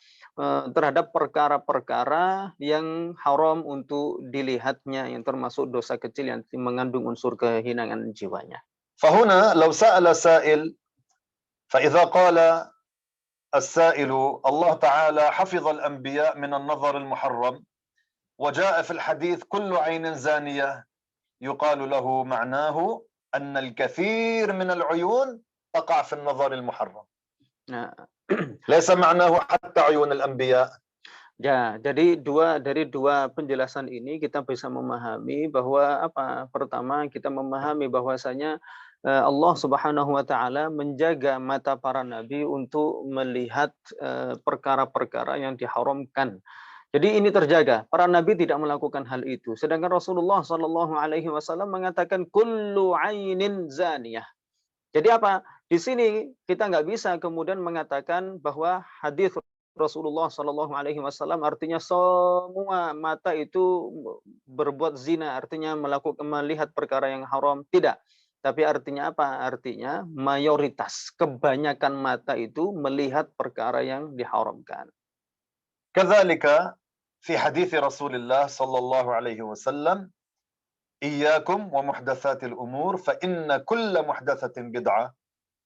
[SPEAKER 2] terhadap perkara-perkara yang haram untuk dilihatnya, yang termasuk dosa kecil yang mengandung unsur kehinaan jiwanya.
[SPEAKER 1] فهنا لو سأل سائل فإذا قال السائل الله تعالى حفظ الأنبياء من النظر المحرم وجاء في الحديث كل عين زانية يقال له معناه أن الكثير من العيون تقع في النظر المحرم. ليس معناه حتى عيون الأنبياء.
[SPEAKER 2] Ya, jadi dari dua penjelasan ini kita bisa memahami bahwa apa? Pertama, kita memahami bahwasanya Allah Subhanahu wa taala menjaga mata para nabi untuk melihat perkara-perkara yang diharamkan. Jadi ini terjaga. Para nabi tidak melakukan hal itu. Sedangkan Rasulullah Shallallahu Alaihi Wasallam mengatakan kullu ainin zaniyah. Jadi apa? Di sini kita nggak bisa kemudian mengatakan bahwa hadis Rasulullah Shallallahu Alaihi Wasallam artinya semua mata itu berbuat zina, artinya melihat perkara yang haram. Tidak. Tapi artinya apa? Artinya mayoritas, kebanyakan mata itu melihat perkara yang diharamkan.
[SPEAKER 1] كذلك في حديث رسول الله صلى الله عليه وسلم إياكم ومحدثات الأمور فإن كل محدثة بدعة.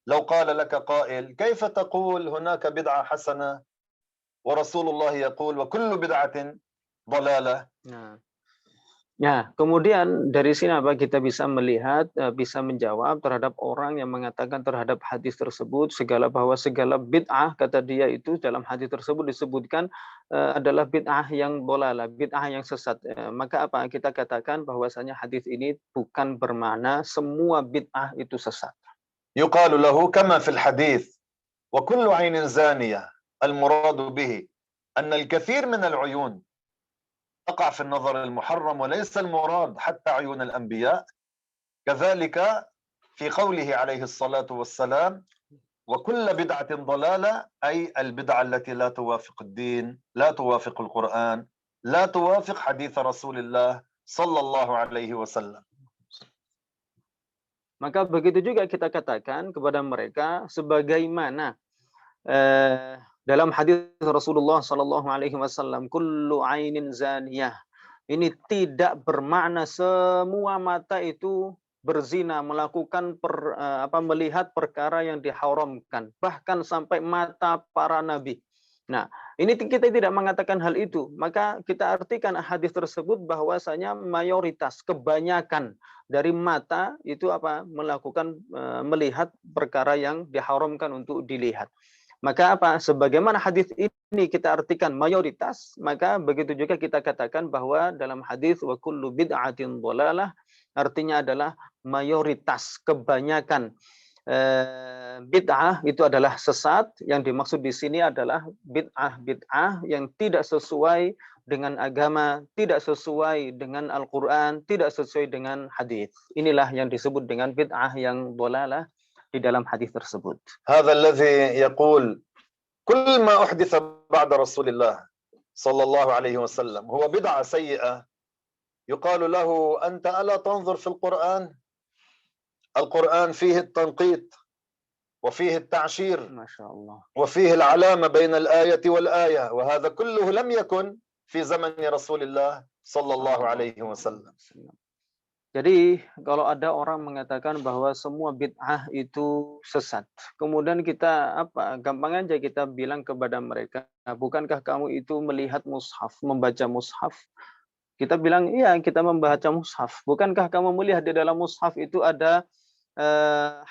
[SPEAKER 1] لو قال لك قائل كيف تقول هناك بدعة حسنة ورسول الله يقول وكل بدعة ضلالة.
[SPEAKER 2] Nah, kemudian dari sini apa kita bisa melihat, bisa menjawab terhadap orang yang mengatakan terhadap hadis tersebut bahwa segala bid'ah, kata dia itu dalam hadis tersebut disebutkan adalah bid'ah yang dolalah, bid'ah yang sesat. Maka apa kita katakan bahwasanya hadis ini bukan bermakna semua bid'ah itu sesat.
[SPEAKER 1] يقال له كما في الحديث وكل عين زانية المراد به أن الكثير من العيون تقع في النظر المحرم وليس المراد حتى عيون الأنبياء. كذلك في قوله عليه الصلاة والسلام وكل بدعة ضلالة أي البدعة التي لا توافق الدين، لا توافق القرآن، لا توافق حديث رسول الله صلى الله عليه وسلم.
[SPEAKER 2] Maka begitu juga kita katakan kepada mereka sebagaimana dalam hadis Rasulullah Sallallahu Alaihi Wasallam, kullu ainin zaniyah. Ini tidak bermakna semua mata itu berzina, melakukan melihat perkara yang diharamkan, bahkan sampai mata para nabi. Nah, ini kita tidak mengatakan hal itu. Maka kita artikan hadis tersebut bahwasanya mayoritas, kebanyakan dari mata itu apa? Melakukan melihat perkara yang diharamkan untuk dilihat. Maka apa? Sebagaimana hadis ini kita artikan mayoritas, maka begitu juga kita katakan bahwa dalam hadis wa kullu bid'atin dhalalah artinya adalah mayoritas, kebanyakan bid'ah itu adalah sesat. Yang dimaksud di sini adalah bid'ah yang tidak sesuai dengan agama, tidak sesuai dengan Al-Quran, tidak sesuai dengan hadis. Inilah yang disebut dengan bid'ah yang dhalalah di dalam hadis tersebut.
[SPEAKER 1] هذا الذي يقول كل ما أحدث بعد رسول الله صلى الله عليه وسلم هو بدعة سيئة يقال له أنت ألا تنظر في القرآن؟ القرآن فيه التنقيط وفيه التعشير
[SPEAKER 2] ما شاء الله.
[SPEAKER 1] وفيه العلامة بين الآية والآية وهذا كله لم يكن في زمن رسول الله صلى الله عليه وسلم.
[SPEAKER 2] Jadi kalau ada orang mengatakan bahwa semua bid'ah itu sesat, kemudian kita gampang aja kita bilang kepada mereka, bukankah kamu itu melihat mushaf, membaca mushaf? Kita bilang, iya kita membaca mushaf. Bukankah kamu melihat di dalam mushaf itu ada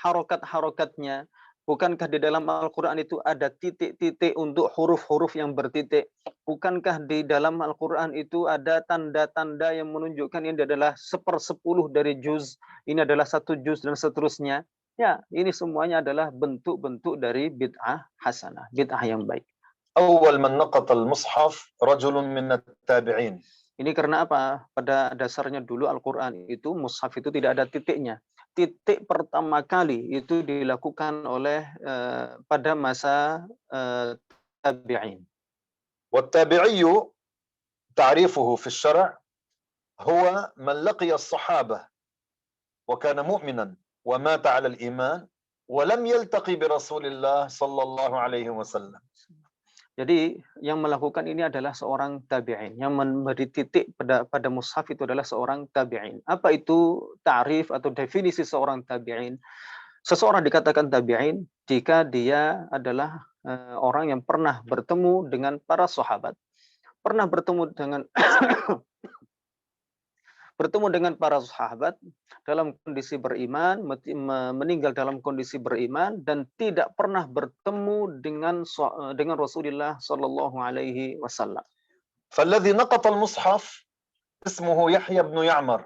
[SPEAKER 2] harokat-harokatnya? Bukankah di dalam Al-Quran itu ada titik-titik untuk huruf-huruf yang bertitik? Bukankah di dalam Al-Quran itu ada tanda-tanda yang menunjukkan ini adalah 1/10 dari juz, ini adalah 1 juz dan seterusnya? Ya, ini semuanya adalah bentuk-bentuk dari bid'ah hasanah, bid'ah yang baik.
[SPEAKER 1] أول من نقط المصحف رجل من التابعين.
[SPEAKER 2] Ini karena apa? Pada dasarnya dulu Al-Quran itu, mushaf itu tidak ada titiknya. Titik pertama kali itu dilakukan oleh pada masa tabi'in.
[SPEAKER 1] والتابعي تعريفه في الشرع هو من لقي الصحابة وكان مؤمنا ومات على الإيمان ولم يلتقي برسول الله صلى الله عليه وسلم.
[SPEAKER 2] Jadi yang melakukan ini adalah seorang tabi'in. Yang memberi titik pada mushaf itu adalah seorang tabi'in. Apa itu ta'rif atau definisi seorang tabi'in? Seseorang dikatakan tabi'in jika dia adalah orang yang pernah bertemu dengan para sahabat, pernah bertemu dengan para sahabat dalam kondisi beriman, meninggal dalam kondisi beriman, dan tidak pernah bertemu dengan Rasulullah Sallallahu Alaihi Wasallam.
[SPEAKER 1] فالذي نقط المصحف اسمه يحيى بن يعمر.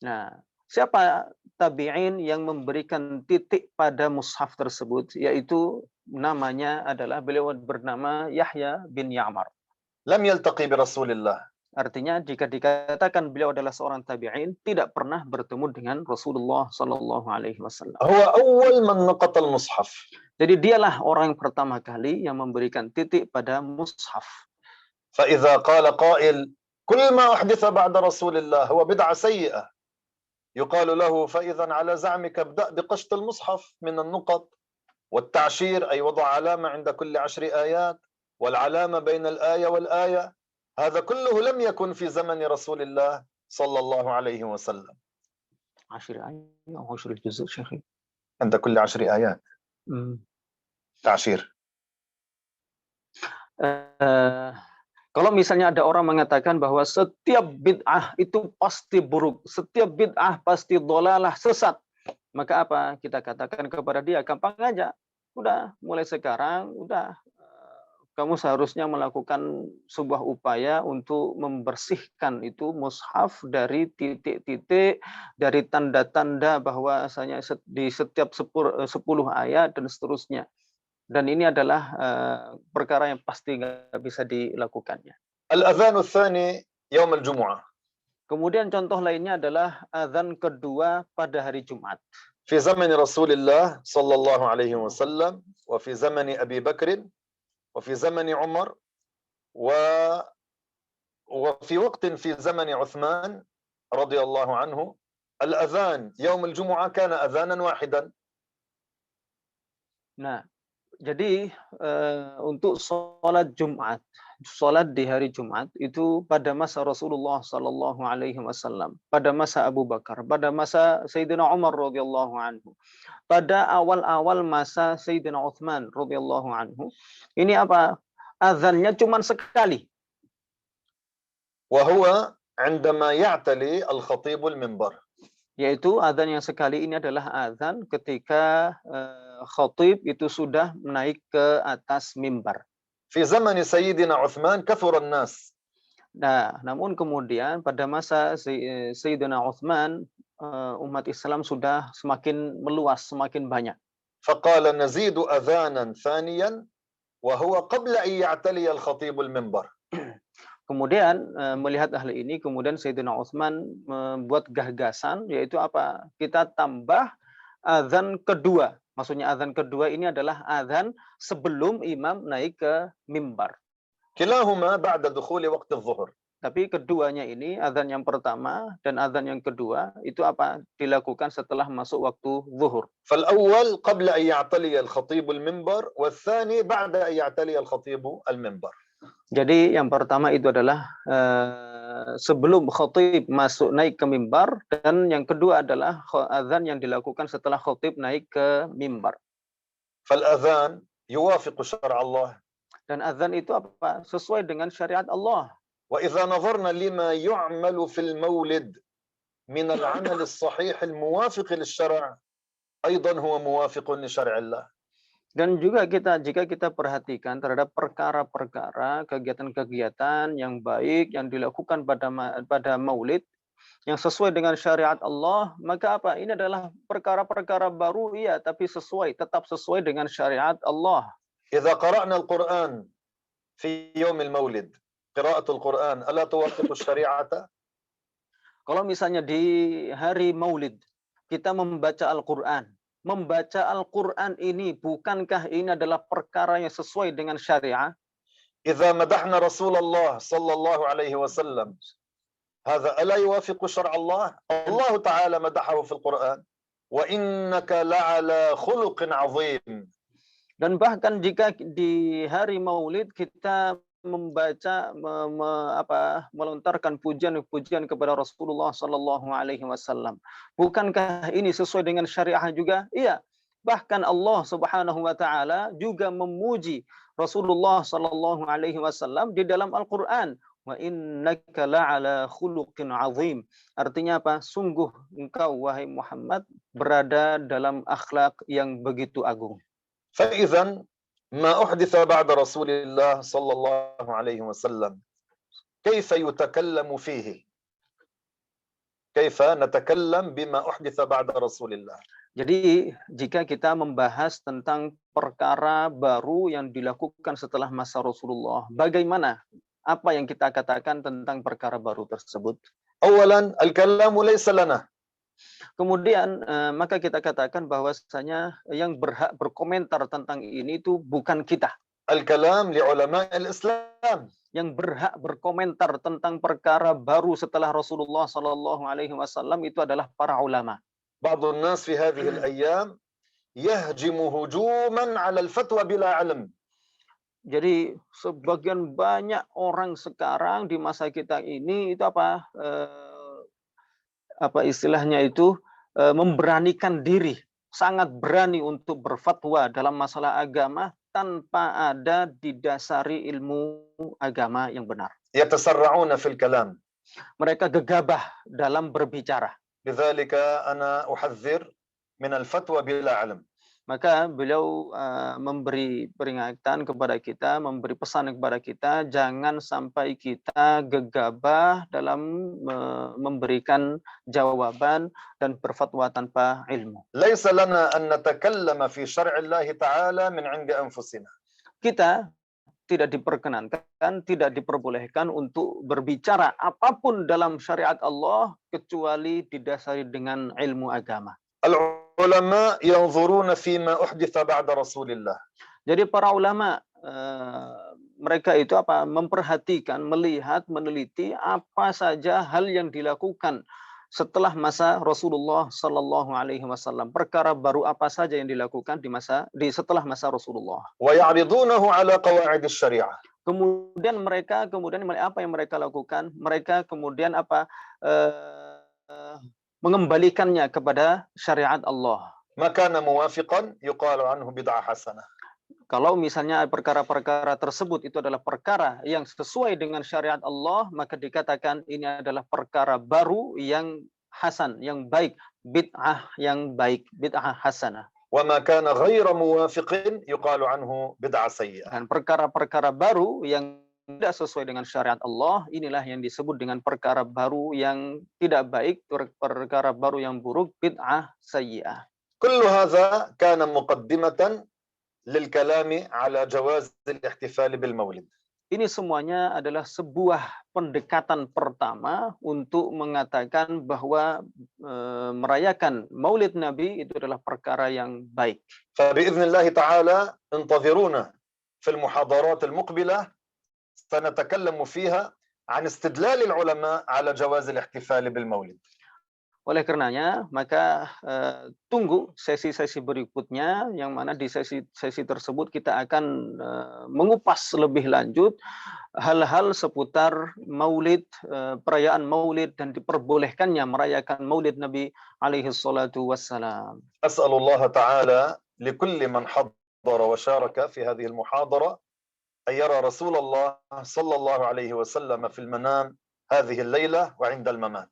[SPEAKER 2] Nah, siapa tabi'in yang memberikan titik pada mushaf tersebut? Yaitu namanya adalah, beliau bernama Yahya bin Ya'mar.
[SPEAKER 1] لم يلتقي برسول الله.
[SPEAKER 2] Artinya jika dikatakan beliau adalah seorang tabi'in, tidak pernah bertemu dengan Rasulullah Sallallahu Alaihi Wasallam.
[SPEAKER 1] هو أول من نقط المصحف.
[SPEAKER 2] Jadi dialah orang yang pertama kali yang memberikan titik pada mushaf.
[SPEAKER 1] فإذا قال قائل كل ما أحدث بعد رسول الله هو بدعة سيئة يقال له فإذا على زعمك ابدأ بقشط المصحف من النقط والتعشير أي وضع علامة عند كل 10 آيات والعلامة بين الآية والآية. هذا كله لم يكن في زمن رسول الله صلى الله عليه وسلم.
[SPEAKER 2] 10 آية أو 10 جزء شيخي؟
[SPEAKER 1] عند كل 10 آيات تعشير.
[SPEAKER 2] Kalau misalnya ada orang mengatakan bahwa setiap bid'ah itu pasti buruk, setiap bid'ah pasti dhalalah, sesat, maka apa? Kita katakan kepada dia, gampang aja. Udah, mulai sekarang, kamu seharusnya melakukan sebuah upaya untuk membersihkan itu mushaf dari titik-titik, dari tanda-tanda bahwasanya di setiap 10 ayat dan seterusnya. Dan ini adalah perkara yang pasti nggak bisa dilakukannya.
[SPEAKER 1] الأذان الثاني يوم الجمعة.
[SPEAKER 2] Kemudian contoh lainnya adalah azan kedua pada hari Jumat.
[SPEAKER 1] في زمن رسول الله صلى الله عليه وسلم وفي زمن أبي بكر وفي زمن عمر وفي وقت في زمن عثمان رضي الله عنه الأذان يوم الجمعة كان أذانا واحدا.
[SPEAKER 2] Nah, jadi untuk sholat Jumat, sholat di hari Jumat itu pada masa Rasulullah Sallallahu Alaihi Wasallam, pada masa Abu Bakar, pada masa Sayyidina Umar radhiyallahu anhu, pada awal-awal masa Sayyidina Uthman radhiyallahu anhu. Ini apa? azannya cuma sekali.
[SPEAKER 1] وهو عندما يعتلي الخطيب المنبر.
[SPEAKER 2] Yaitu azan yang sekali ini adalah azan ketika khatib itu sudah naik ke atas mimbar.
[SPEAKER 1] في زمن سيدنا عثمان كثر الناس.
[SPEAKER 2] Nah, namun kemudian pada masa Sayyidina Utsman, umat Islam sudah semakin meluas, semakin banyak.
[SPEAKER 1] فقال نزيد أذانا ثانيا وهو قبل أن يعتلي الخطيب المنبر.
[SPEAKER 2] Kemudian melihat hal ini, kemudian Sayyidina Utsman membuat gagasan, yaitu apa? Kita tambah azan kedua. Maksudnya azan kedua ini adalah azan sebelum imam naik ke mimbar.
[SPEAKER 1] كلاهما بعد دخول وقت الظهر.
[SPEAKER 2] Tapi keduanya ini, azan yang pertama dan azan yang kedua, itu apa? Dilakukan setelah masuk waktu zuhur.
[SPEAKER 1] فالأول قبل أن يعتلي الخطيب المنبر والثاني بعد أن يعتلي الخطيب المنبر.
[SPEAKER 2] Jadi yang pertama itu adalah sebelum khatib masuk naik ke mimbar, dan yang kedua adalah azan yang dilakukan setelah khatib naik ke mimbar.
[SPEAKER 1] فالأذان يوافق شرع الله.
[SPEAKER 2] Dan azan itu apa? Sesuai dengan syariat Allah.
[SPEAKER 1] وإذا نظرنا لما يعمل في المولد من العمل الصحيح الموافق للشرع أيضا هو موافق لشرع الله.
[SPEAKER 2] Dan juga jika kita perhatikan terhadap perkara-perkara, kegiatan-kegiatan yang baik yang dilakukan pada maulid yang sesuai dengan syariat Allah, maka apa? Ini adalah perkara-perkara baru, iya, tapi tetap sesuai dengan syariat Allah.
[SPEAKER 1] إذا قرأنا القرآن في يوم المولد قراءة القرآن ألا توافق الشريعة؟
[SPEAKER 2] Kalau misalnya di hari maulid kita membaca Al-Quran, ini bukankah ini adalah perkara yang sesuai dengan syariah?
[SPEAKER 1] إذا مدحنا رسول الله صلى الله عليه وسلم هذا ألا يوافق شرع الله؟ الله تعالى مدحه في القرآن وإنك لعلى خلق عظيم.
[SPEAKER 2] Dan bahkan jika di hari maulid kita membaca, melontarkan pujian-pujian kepada Rasulullah Sallallahu Alaihi Wasallam, bukankah ini sesuai dengan syariah juga? Iya. Bahkan Allah Subhanahu Wa Taala juga memuji Rasulullah Sallallahu Alaihi Wasallam di dalam Al-Quran. Wa innaka la'ala khuluqin azim. Artinya apa? Sungguh engkau wahai Muhammad berada dalam akhlak yang begitu agung.
[SPEAKER 1] فإذا ما أحدث بعد رسول الله صلى الله عليه وسلم كيف يتكلم فيه؟ كيف نتكلم بما أحدث بعد رسول الله؟
[SPEAKER 2] Jadi jika kita membahas tentang perkara baru yang dilakukan setelah masa Rasulullah, bagaimana? Apa yang kita katakan tentang perkara baru tersebut?
[SPEAKER 1] أولا الكلام ليس لنا.
[SPEAKER 2] Kemudian maka kita katakan bahwasanya yang berhak berkomentar tentang ini itu bukan kita.
[SPEAKER 1] Al-kalam li ulama al-Islam.
[SPEAKER 2] Yang berhak berkomentar tentang perkara baru setelah Rasulullah Sallallahu Alaihi Wasallam itu adalah para ulama.
[SPEAKER 1] بعض الناس في هذه الأيام يهجم هجوما على الفتوى بلا علم.
[SPEAKER 2] Jadi sebagian banyak orang sekarang di masa kita ini itu apa istilahnya itu memberanikan diri, sangat berani untuk berfatwa dalam masalah agama tanpa ada didasari ilmu agama yang benar.
[SPEAKER 1] يتسرعون في الكلام.
[SPEAKER 2] Mereka gegabah dalam berbicara.
[SPEAKER 1] لذلك أنا أحذر من الفتوى بلا علم.
[SPEAKER 2] Maka beliau memberi peringatan kepada kita, memberi pesan kepada kita, jangan sampai kita gegabah dalam memberikan jawaban dan berfatwa tanpa ilmu.
[SPEAKER 1] ليس لنا أن نتكلم في شرع الله تعالى من عند أنفسنا.
[SPEAKER 2] Kita tidak diperkenankan, tidak diperbolehkan untuk berbicara apapun dalam syariat Allah kecuali didasari dengan ilmu agama.
[SPEAKER 1] العلماء ينظرون فيما أحدث بعد رسول الله.
[SPEAKER 2] Jadi para ulama mereka itu memperhatikan, melihat, meneliti apa saja hal yang dilakukan setelah masa Rasulullah Sallallahu Alaihi Wasallam. Perkara baru apa saja yang dilakukan setelah masa Rasulullah.
[SPEAKER 1] ويعرضونه على قواعد الشريعة.
[SPEAKER 2] Kemudian apa yang mereka lakukan? Mereka kemudian mengembalikannya kepada syariat Allah.
[SPEAKER 1] ما كان موافقا يقال عنه بدعة حسنة.
[SPEAKER 2] Kalau misalnya perkara-perkara tersebut itu adalah perkara yang sesuai dengan syariat Allah, maka dikatakan ini adalah perkara baru yang hasan, yang baik, bid'ah yang baik, bid'ah hasanah.
[SPEAKER 1] وما كان غير موافق يقال عنه بدعة سيئة.
[SPEAKER 2] Dan perkara-perkara baru yang tidak sesuai dengan syariat Allah, inilah yang disebut dengan perkara baru yang tidak baik, perkara baru yang buruk, bid'ah sayyi'ah.
[SPEAKER 1] كل هذا كان مقدمة للكلام على جواز الاحتفال بالمولد.
[SPEAKER 2] Ini semuanya adalah sebuah pendekatan pertama untuk mengatakan bahwa merayakan Maulid Nabi itu adalah perkara yang baik.
[SPEAKER 1] فبإذن الله تعالى انتظرونا في المحاضرات المقبلة سنتكلم فيها عن استدلال العلماء على جواز الاحتفال بالمولد.
[SPEAKER 2] Oleh karenanya, maka tunggu sesi-sesi berikutnya, yang mana di sesi tersebut kita akan mengupas lebih lanjut hal-hal seputar maulid, perayaan maulid, dan diperbolehkannya merayakan maulid Nabi alaihi salatu wassalam.
[SPEAKER 1] أسأل الله تعالى لكل من حضر وشارك في هذه المحاضرة أن يرى رسول الله صلى الله عليه وسلم في المنام هذه الليلة وعند الممات.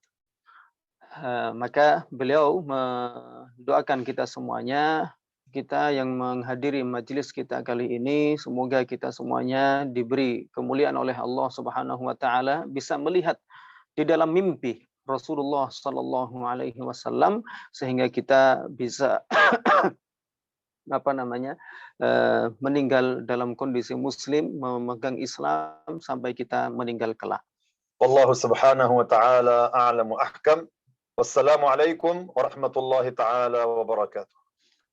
[SPEAKER 2] Maka beliau mendoakan kita semuanya, kita yang menghadiri majelis kita kali ini, semoga kita semuanya diberi kemuliaan oleh Allah Subhanahu wa taala, bisa melihat di dalam mimpi Rasulullah sallallahu alaihi wasallam, sehingga kita bisa meninggal dalam kondisi muslim, memegang Islam sampai kita meninggal kelak.
[SPEAKER 1] والله سبحانه وتعالى أعلم وأحكم. والسلام عليكم ورحمة الله تعالى وبركاته.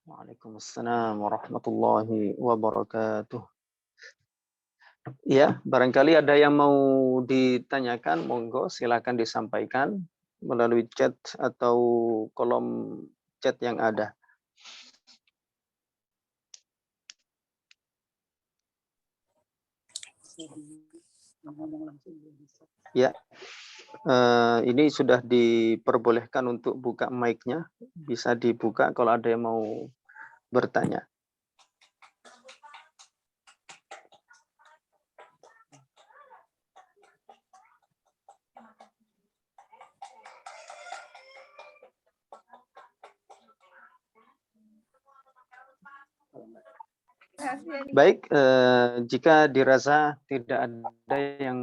[SPEAKER 2] Waalaikumsalam warahmatullahi wabarakatuh. Ya, barangkali ada yang mau ditanyakan, monggo silakan disampaikan melalui chat atau kolom chat yang ada. Ya, ini sudah diperbolehkan untuk buka mic-nya, bisa dibuka kalau ada yang mau bertanya. Baik, jika dirasa tidak ada yang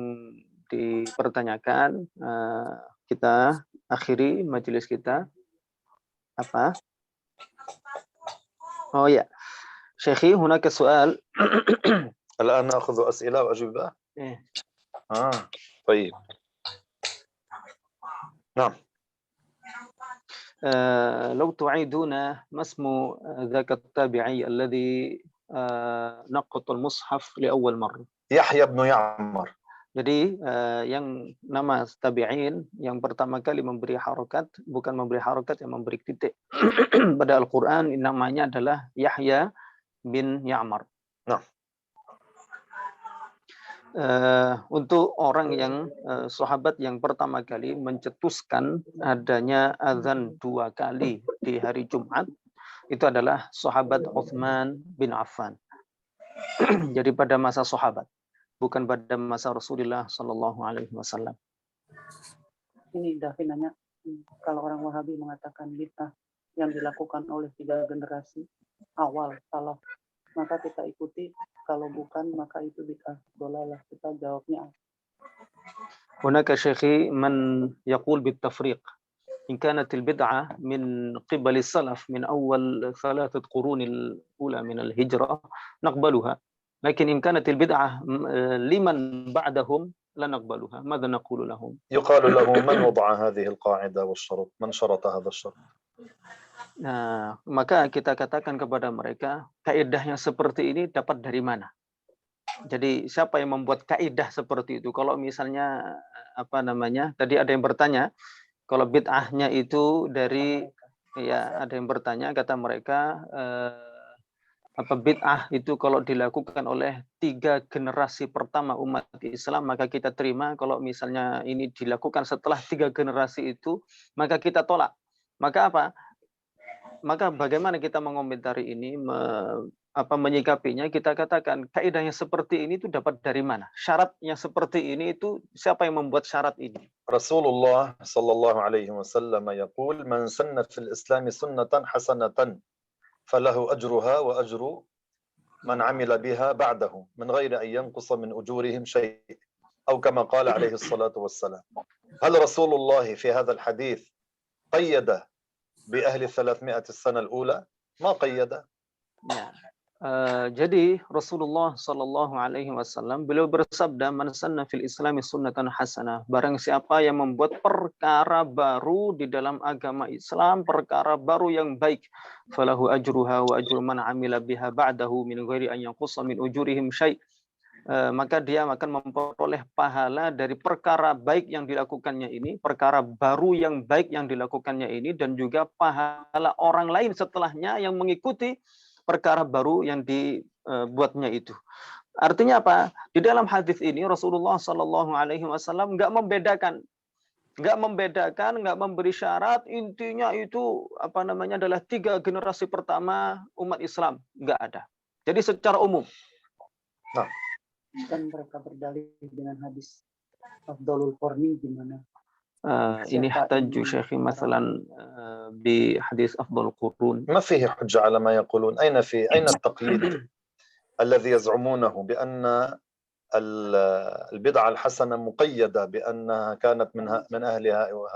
[SPEAKER 2] dipertanyakan, kita akhiri majelis kita. Apa? Oh ya, Syekhi, hunaka soal.
[SPEAKER 1] الآن نأخذ أسئلة وأجوبة. طيب. نعم.
[SPEAKER 2] لو تعيدون ما اسم ذاك التابعي الذي نقط المصحف لأول مرة.
[SPEAKER 1] يحيى بن يعمر.
[SPEAKER 2] Jadi yang nama tabi'in yang pertama kali memberi harokat, bukan memberi harokat, yang memberi titik pada Al-Quran, namanya adalah Yahya bin Ya'mar.
[SPEAKER 1] Nah.
[SPEAKER 2] Untuk orang yang sahabat yang pertama kali mencetuskan adanya azan 2 kali di hari Jumat, itu adalah sahabat Utsman bin Affan. Jadi pada masa sahabat, bukan pada masa Rasulullah Sallallahu Alaihi Wasallam.
[SPEAKER 3] Ini Davi nanya, kalau orang Wahabi mengatakan bid'ah yang dilakukan oleh 3 generasi awal salaf, maka kita ikuti, kalau bukan maka itu bid'ah dolalah. Kita jawabnya.
[SPEAKER 2] Hunaka syekhi man yaqul بالتفريق إن كانت البدعة من قبل السلف من أول 3 قرون الأولى من الهجرة نقبلها لكن إن كانت البدعة لمن بعدهم لا نقبلها ماذا نقول لهم؟
[SPEAKER 1] يقال له من وضع هذه القاعدة والشرط؟ من شرط هذا الشرط؟
[SPEAKER 2] Nah, maka kita katakan kepada mereka, kaidah yang seperti ini dapat dari mana? Jadi siapa yang membuat kaidah seperti itu? Kalau misalnya tadi ada yang bertanya, kalau bid'ahnya itu dari, ya ada yang bertanya, kata mereka, bid'ah itu kalau dilakukan oleh 3 generasi pertama umat Islam, maka kita terima. Kalau misalnya ini dilakukan setelah 3 generasi itu, maka kita tolak. Maka apa? Maka bagaimana kita mengomentari ini, menyikapinya, kita katakan kaidahnya seperti ini itu dapat dari mana? Syaratnya seperti ini itu siapa yang membuat syarat ini?
[SPEAKER 1] Rasulullah sallallahu alaihi wasallam yaqul man sanna fil Islam sunnatan hasanatan falahu ajruha wa ajru man amila biha ba'dahu min ghairi an yanqusa min ujurihim shay' أو كما قال عليه الصلاة والسلام. هل رسول الله في هذا الحديث قيد بأهل 300 السنة الأولى؟ ما قيد.
[SPEAKER 2] Ya. Jadi Rasulullah Shallallahu Alaihi Wasallam beliau bersabda, "Man sanna fil Islami sunnatan hasanah." Barang siapa yang membuat perkara baru di dalam agama Islam, perkara baru yang baik, falahu ajruha wa ajru man amila biha ba'dahu min ghairi an yanqusa min ujurihim syai'. Maka dia akan memperoleh pahala dari perkara baik yang dilakukannya ini, perkara baru yang baik yang dilakukannya ini, dan juga pahala orang lain setelahnya yang mengikuti perkara baru yang dibuatnya itu. Artinya apa? Di dalam hadis ini Rasulullah Shallallahu Alaihi Wasallam nggak memberi syarat. Intinya itu adalah 3 generasi pertama umat Islam, nggak ada. Jadi secara umum.
[SPEAKER 1] Nah.
[SPEAKER 3] Dan mereka berdalil dengan hadis Afdalul Qarni gimana?
[SPEAKER 1] ini
[SPEAKER 2] يحتج شيخي مثلا بحديث أفضل القرون.
[SPEAKER 1] ما فيه حجة على ما يقولون. أين التقييد الذي يزعمونه بأن البدعة الحسنة مقيدة بأنها كانت من أهل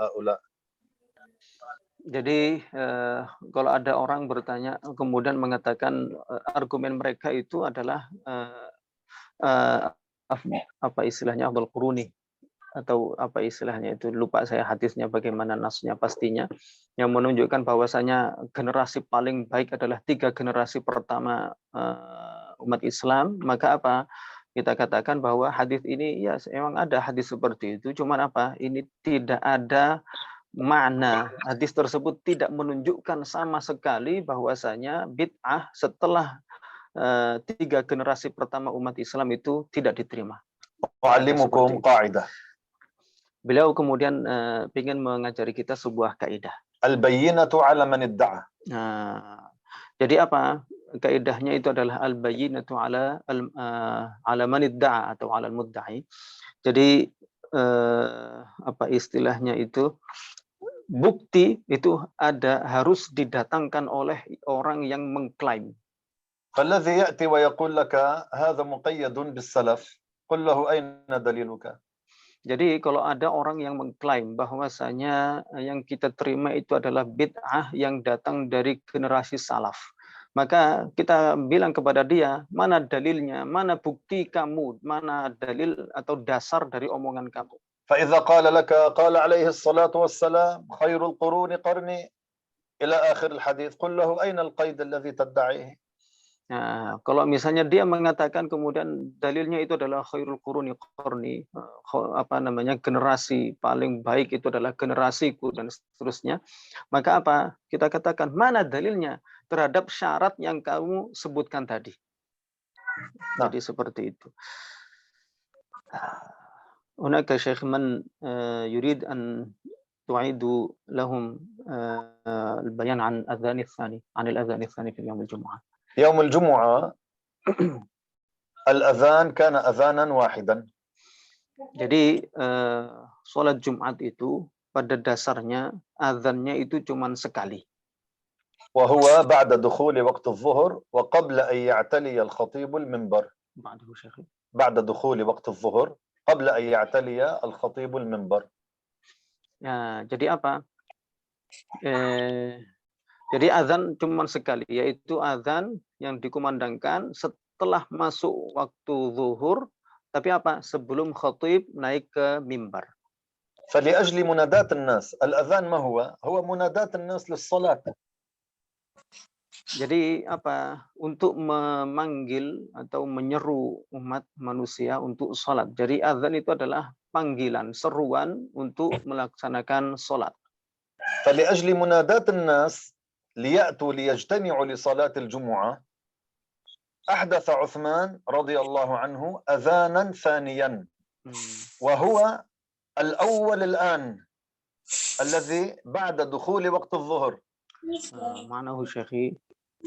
[SPEAKER 1] هؤلاء.
[SPEAKER 2] Jadi kalau ada orang bertanya kemudian mengatakan argumen mereka itu adalah apa istilahnya Afdal Quruni, atau apa istilahnya itu, lupa saya hadisnya bagaimana nasnya pastinya, yang menunjukkan bahwasanya generasi paling baik adalah 3 generasi pertama umat Islam. Maka apa, kita katakan bahwa hadis ini ya memang ada hadis seperti itu, cuman apa, ini tidak ada makna, hadis tersebut tidak menunjukkan sama sekali bahwasanya bid'ah setelah 3 generasi pertama umat Islam itu tidak diterima.
[SPEAKER 1] Wa'allimukum qa'idah.
[SPEAKER 2] Beliau kemudian ingin mengajari kita sebuah kaidah.
[SPEAKER 1] Al-bayyinatu 'ala man idda'a.
[SPEAKER 2] Jadi apa? Kaidahnya itu adalah al-bayyinatu 'ala man idda'a atau 'ala al-mudda'i. Jadi apa istilahnya itu? Bukti itu harus didatangkan oleh orang yang mengklaim.
[SPEAKER 1] فالذي يأتي ويقول لك هذا مقيد بالسلف قل له أين دليلك.
[SPEAKER 2] Jadi kalau ada orang yang mengklaim bahwasanya yang kita terima itu adalah bid'ah yang datang dari generasi salaf, maka kita bilang kepada dia, mana dalilnya, mana bukti kamu, mana dalil atau dasar dari omongan kamu.
[SPEAKER 1] فإذا قال لك قال عليه الصلاة والسلام خير القرون قرني إلى آخر الحديث قل له أين القيد الذي تدعيه.
[SPEAKER 2] Nah, kalau misalnya dia mengatakan kemudian dalilnya itu adalah khairul quruni qarni, generasi paling baik itu adalah generasiku dan seterusnya, maka apa? Kita katakan mana dalilnya terhadap syarat yang kamu sebutkan tadi. Jadi seperti itu. Hunaka syekh man yurid an tu'idu lahum al-bayan an adhan ats-tsani, an al-adhan ats-tsani fi yaum al-jum'ah.
[SPEAKER 1] يوم الجمعة الأذان كان أذانا واحدا.
[SPEAKER 2] Jadi sholat Jumat itu pada dasarnya azannya itu cuma sekali.
[SPEAKER 1] وهو بعد دخول وقت الظهر وقبل أن يعتلي الخطيب المنبر. بعد دخول وقت الظهر قبل أن يعتلي الخطيب المنبر.
[SPEAKER 2] Ya, jadi apa? Jadi azan cuma sekali, yaitu azan yang dikumandangkan setelah masuk waktu zuhur, tapi apa? Sebelum khatib naik ke mimbar.
[SPEAKER 1] فلأجل منادات الناس الأذان ما هو منادات الناس للصلاة.
[SPEAKER 2] Jadi apa? Untuk memanggil atau menyeru umat manusia untuk salat. Jadi azan itu adalah panggilan, seruan untuk melaksanakan salat.
[SPEAKER 1] فلأجل منادات الناس ليأتوا ليجتمعوا لصلاة الجمعة أحدث عثمان رضي الله عنه أذانا ثانيا وهو الأول الآن الذي بعد دخول وقت الظهر.
[SPEAKER 2] معناه شيخي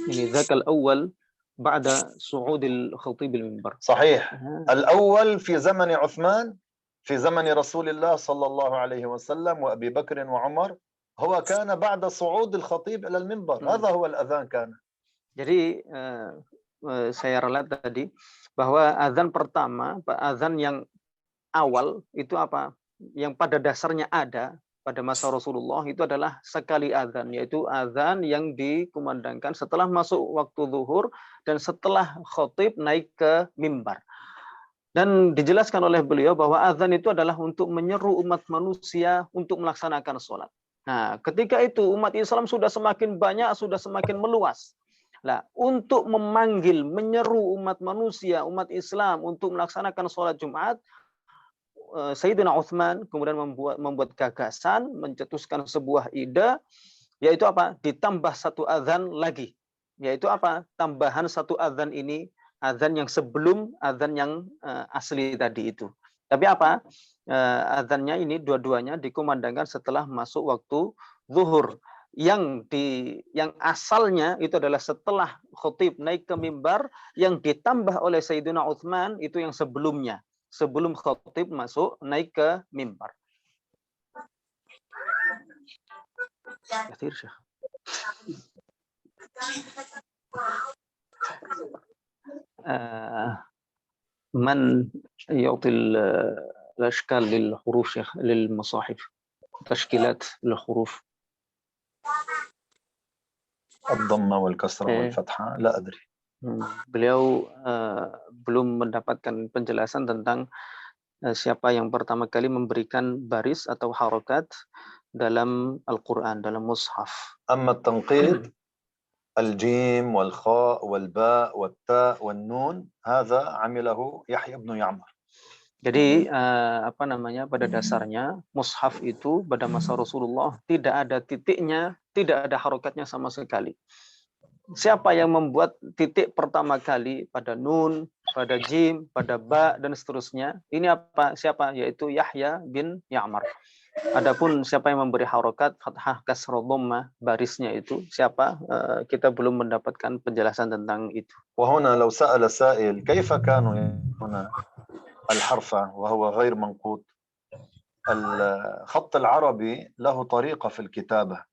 [SPEAKER 2] ini ذاك الأول بعد صعود الخطيب المنبر.
[SPEAKER 1] صحيح. الأول في زمن عثمان، في زمن رسول الله صلى الله عليه وسلم وأبي بكر وعمر، هو كان بعد صعود الخطيب إلى المنبر. هذا هو الأذان كان.
[SPEAKER 2] Jadi saya ralat tadi bahwa azan pertama, azan yang awal itu apa? Yang pada dasarnya ada pada masa Rasulullah itu adalah sekali azan, yaitu azan yang dikumandangkan setelah masuk waktu zuhur dan setelah khotib naik ke mimbar. Dan dijelaskan oleh beliau bahwa azan itu adalah untuk menyeru umat manusia untuk melaksanakan sholat. Nah, ketika itu umat Islam sudah semakin banyak, sudah semakin meluas. Nah, untuk memanggil, menyeru umat manusia, umat Islam untuk melaksanakan sholat Jumat, Sayyidina Utsman kemudian membuat gagasan, mencetuskan sebuah ide, yaitu apa? Ditambah satu azan lagi. Yaitu apa? Tambahan satu azan ini, azan yang sebelum azan yang asli tadi itu. Tapi apa? Azannya ini dua-duanya dikumandangkan setelah masuk waktu zuhur. Yang asalnya itu adalah setelah khotib naik ke mimbar, yang ditambah oleh Sayyidina Utsman itu yang sebelumnya. Sebelum khotib masuk naik ke mimbar. Kathir Syekh. من يعطي الأشكال للحروف شيخ للمصاحف تشكيلات الحروف
[SPEAKER 1] الضمة والكسرة والفتحة لا أدري.
[SPEAKER 2] Beliau belum mendapatkan penjelasan tentang siapa yang pertama kali memberikan baris atau harokat dalam Al-Quran, dalam mushaf.
[SPEAKER 1] أما التنقيط الجيم والخاء والباء والتاء والنون هذا عمله يحيى بن يعمر.
[SPEAKER 2] Jadi pada dasarnya mushaf itu pada masa Rasulullah tidak ada titiknya, tidak ada harokatnya sama sekali. Siapa yang membuat titik pertama kali pada nun, pada jim, pada ba dan seterusnya? Ini apa? Siapa? Yaitu Yahya bin Ya'mar. Adapun siapa yang memberi harokat fathah kasrah dhammah barisnya itu siapa? Kita belum mendapatkan penjelasan tentang itu.
[SPEAKER 1] وهنا لو سأل سائل كيف كانوا يكتبون الحرف وهو غير منقوط؟ الخط العربي له طريقة في الكتابة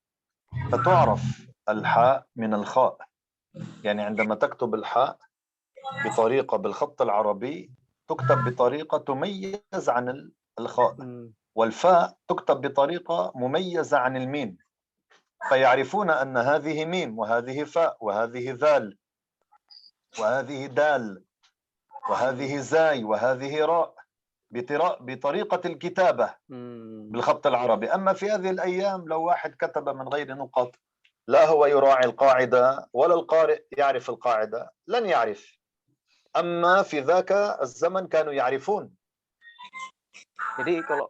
[SPEAKER 1] فتعرف الحاء من الخاء. يعني عندما تكتب الحاء بطريقة بالخط العربي تكتب بطريقة تميز عن الخاء، والفاء تكتب بطريقة مميزة عن الميم، فيعرفون أن هذه ميم وهذه فاء وهذه ذال وهذه دال وهذه زاي وهذه راء بطريقة الكتابة بالخط العربي. أما في هذه الأيام لو واحد كتب من غير نقط لا هو يراعي القاعدة ولا القارئ يعرف القاعدة لن يعرف. أما في ذاك الزمن كانوا يعرفون.
[SPEAKER 2] Jadi kalau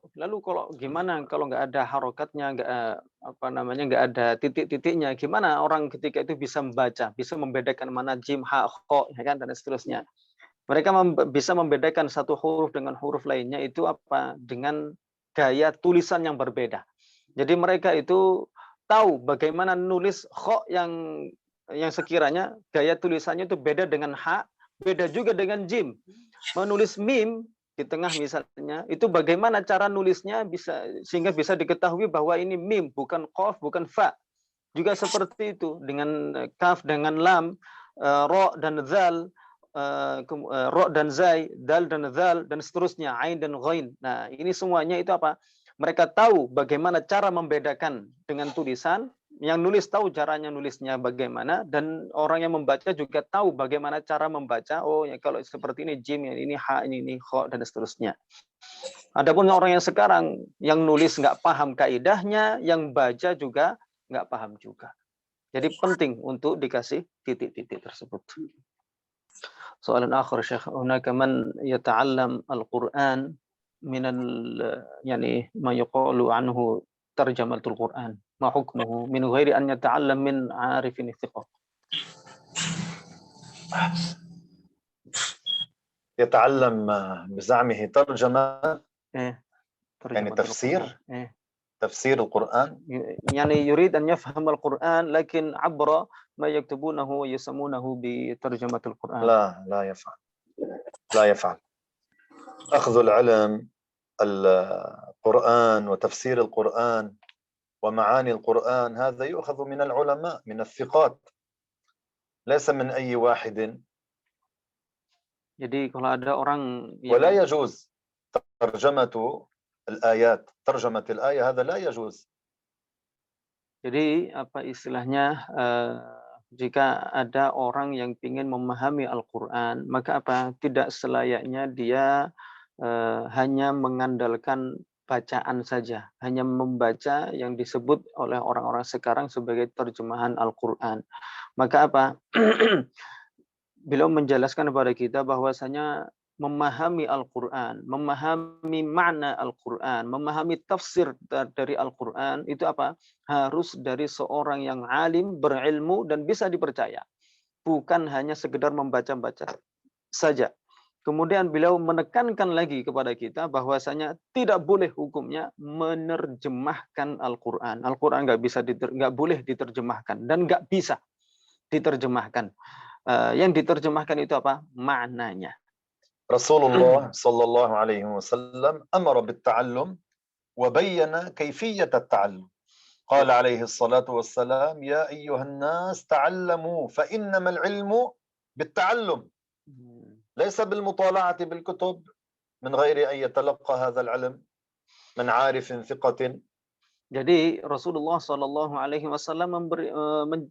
[SPEAKER 2] gimana kalau nggak ada harokatnya, nggak ada titik-titiknya, gimana orang ketika itu bisa membaca, bisa membedakan mana jim, ha, kho, ya kan, dan seterusnya. Mereka bisa membedakan satu huruf dengan huruf lainnya itu apa? Dengan gaya tulisan yang berbeda. Jadi mereka itu tahu bagaimana nulis kho yang sekiranya gaya tulisannya itu beda dengan ha, beda juga dengan jim. Menulis mim di tengah misalnya, itu bagaimana cara nulisnya sehingga bisa diketahui bahwa ini mim, bukan qaf, bukan fa. Juga seperti itu dengan kaf, dengan lam, ro dan zal, ro dan zai, dal dan zal, dan seterusnya, ain dan ghain. Nah, ini semuanya itu apa? Mereka tahu bagaimana cara membedakan dengan tulisan. Yang nulis tahu caranya nulisnya bagaimana, dan orang yang membaca juga tahu bagaimana cara membaca. Oh, ya kalau seperti ini jim, ini ha, ini kho, dan seterusnya. Adapun orang yang sekarang yang nulis nggak paham kaidahnya, yang baca juga nggak paham juga. Jadi penting untuk dikasih titik-titik tersebut. Soalan akhir Syekh, hunaka man yata'allam al-Qur'an min yani ma yuqalu anhu tarjamatul Qur'an. ما حكمه من غير أن يتعلم من عارف ثقة؟
[SPEAKER 1] يتعلم بزعمه ترجمة يعني تفسير تفسير القرآن
[SPEAKER 2] يعني يريد أن يفهم القرآن لكن عبر ما يكتبونه ويسمونه بترجمة القرآن.
[SPEAKER 1] لا يفعل، لا يفعل. أخذ العلم القرآن وتفسير القرآن ومعاني القرآن هذا يؤخذ من العلماء، من الثقات، ليس من أي واحد.
[SPEAKER 2] Jadi kalau ada orang
[SPEAKER 1] ولا يجوز ترجمة الآيات، ترجمة الآية هذا لا يجوز.
[SPEAKER 2] Jadi apa istilahnya, jika ada orang yang ingin memahami Al-Quran, maka apa tidak selayaknya dia hanya mengandalkan bacaan saja, hanya membaca yang disebut oleh orang-orang sekarang sebagai terjemahan Al-Quran. Maka apa beliau menjelaskan kepada kita bahwasanya memahami Al-Quran, memahami makna Al-Quran, memahami tafsir dari Al-Quran, itu apa? Harus dari seorang yang alim, berilmu, dan bisa dipercaya. Bukan hanya sekedar membaca-baca saja. Kemudian beliau menekankan lagi kepada kita bahwasanya tidak boleh hukumnya menerjemahkan Al-Quran. Al-Quran nggak boleh diterjemahkan dan nggak bisa diterjemahkan. Yang diterjemahkan itu apa? Maknanya.
[SPEAKER 1] رسول الله صلى الله عليه وسلم أمر بالتعلم وبين كيفية التعلم. قال عليه الصلاة والسلام يا أيها الناس تعلموا فإنما العلم بالتعلم ليس بالمطالعة بالكتب من غير أن يتلقى هذا العلم من عارف ثقة.
[SPEAKER 2] Jadi Rasulullah Shallallahu Alaihi Wasallam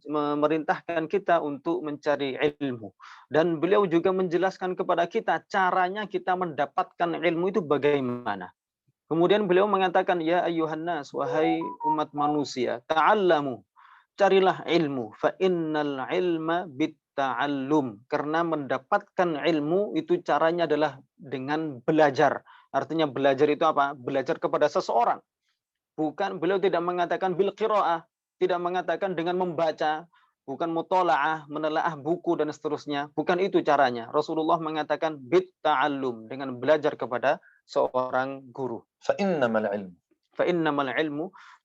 [SPEAKER 2] memerintahkan kita untuk mencari ilmu, dan beliau juga menjelaskan kepada kita caranya kita mendapatkan ilmu itu bagaimana. Kemudian beliau mengatakan, ya ayyuhan nas, wahai umat manusia, ta'allamu, carilah ilmu, fa innal ilma bitta'allum, karena mendapatkan ilmu itu caranya adalah dengan belajar. Artinya belajar itu apa? Belajar kepada seseorang. Bukan, beliau tidak mengatakan bil qiraah, tidak mengatakan dengan membaca, bukan mutola'ah, menelaah buku dan seterusnya. Bukan itu caranya. Rasulullah mengatakan bit ta'allum, dengan belajar kepada seorang guru.
[SPEAKER 1] فإنما العلم
[SPEAKER 2] فإنما العلم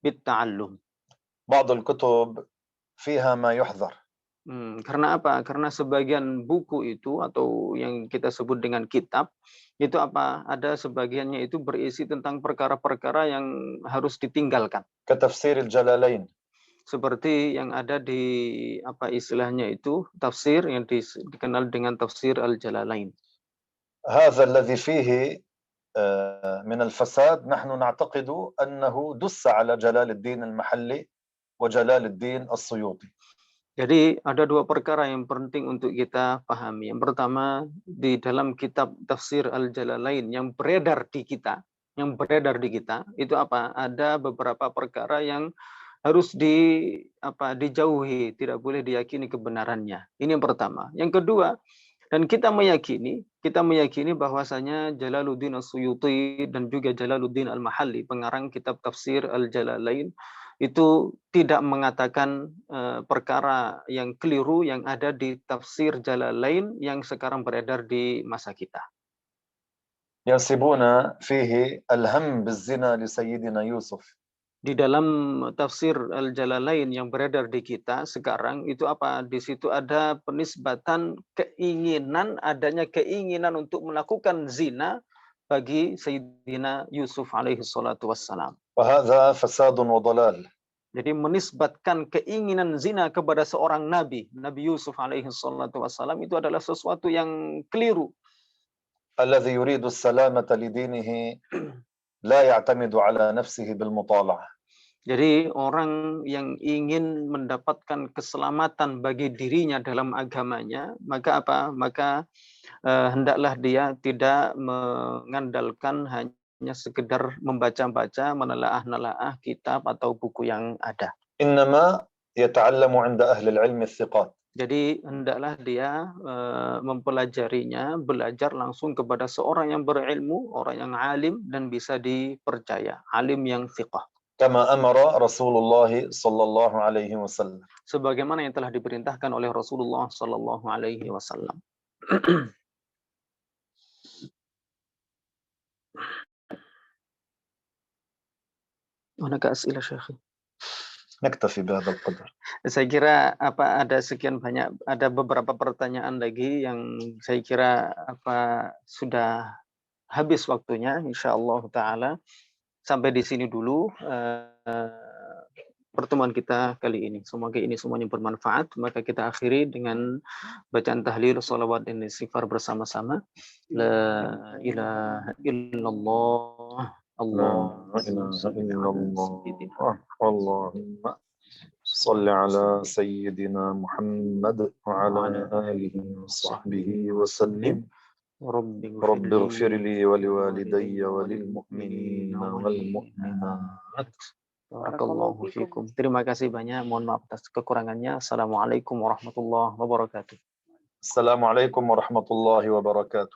[SPEAKER 2] بالتعلم.
[SPEAKER 1] بعض الكتب فيها ما يحذر.
[SPEAKER 2] Karena apa? Karena sebagian buku itu atau yang kita sebut dengan kitab itu apa? Ada sebagiannya itu berisi tentang perkara-perkara yang harus ditinggalkan.
[SPEAKER 1] كتفسير الجلالين.
[SPEAKER 2] Seperti yang ada di apa istilahnya itu tafsir yang dikenal dengan tafsir Al-Jalalain.
[SPEAKER 1] هذا الذي فيه من الفساد نحن نعتقد أنه دس على جلال الدين المحلي وجلال الدين السيوطي.
[SPEAKER 2] Jadi ada dua perkara yang penting untuk kita pahami. Yang pertama, di dalam kitab tafsir Al-Jalalain yang beredar di kita, itu apa? Ada beberapa perkara yang harus dijauhi, tidak boleh diyakini kebenarannya. Ini yang pertama. Yang kedua, dan kita meyakini bahwasanya Jalaluddin As-Suyuti dan juga Jalaluddin Al-Mahalli, pengarang kitab tafsir Al-Jalalain, itu tidak mengatakan perkara yang keliru yang ada di tafsir Jalalain yang sekarang beredar di masa kita.
[SPEAKER 1] ينسبون فيه الهم بالزنا لسيدنا يوسف.
[SPEAKER 2] Di dalam tafsir Al-Jalalain yang beredar di kita sekarang itu apa? Di situ ada penisbatan adanya keinginan untuk melakukan zina bagi Sayyidina Yusuf alaihi salatu wassalam.
[SPEAKER 1] وهذا فساد وضلال.
[SPEAKER 2] Jadi menisbatkan keinginan zina kepada seorang nabi, Nabi Yusuf alaihi salatu wassalam, itu adalah sesuatu yang keliru.
[SPEAKER 1] الذي يريد السلامة لدينه لا يعتمد على نفسه بالمطالعة.
[SPEAKER 2] Jadi orang yang ingin mendapatkan keselamatan bagi dirinya dalam agamanya, maka apa? Maka hendaklah dia tidak mengandalkan hanya sekedar membaca-baca, menelaah-nelaah kitab atau buku yang ada.
[SPEAKER 1] إنما يتعلم عند أهل العلم الثقات.
[SPEAKER 2] Jadi hendaklah dia mempelajarinya, belajar langsung kepada seorang yang berilmu, orang yang alim dan bisa dipercaya, alim yang thiqah.
[SPEAKER 1] كما أمر رسول الله صلى الله عليه وسلم.
[SPEAKER 2] Sebagaimana yang telah diperintahkan oleh Rasulullah sallallahu alaihi wasallam. هناك أسئلة شيخي.
[SPEAKER 1] نكتفي بهذا القدر.
[SPEAKER 2] Saya kira ada sekian banyak, ada beberapa pertanyaan lagi yang saya kira sudah habis waktunya, insyaallah taala. Sampai di sini dulu pertemuan kita kali ini. Semoga ini semuanya bermanfaat. Maka kita akhiri dengan bacaan tahlil, shalawat dan istighfar bersama-sama. La ilaha illallah.
[SPEAKER 1] لا إله إلا الله. اللهم صل على سيدنا محمد وعلى آله وصحبه وسلم. رب اغفر لي ولوالدي وللمؤمنين والمؤمنات.
[SPEAKER 2] Barakallahu fikum. Terima kasih banyak. Mohon maaf atas kekurangannya. Assalamualaikum warahmatullahi wabarakatuh.
[SPEAKER 1] السلام عليكم ورحمة الله وبركاته.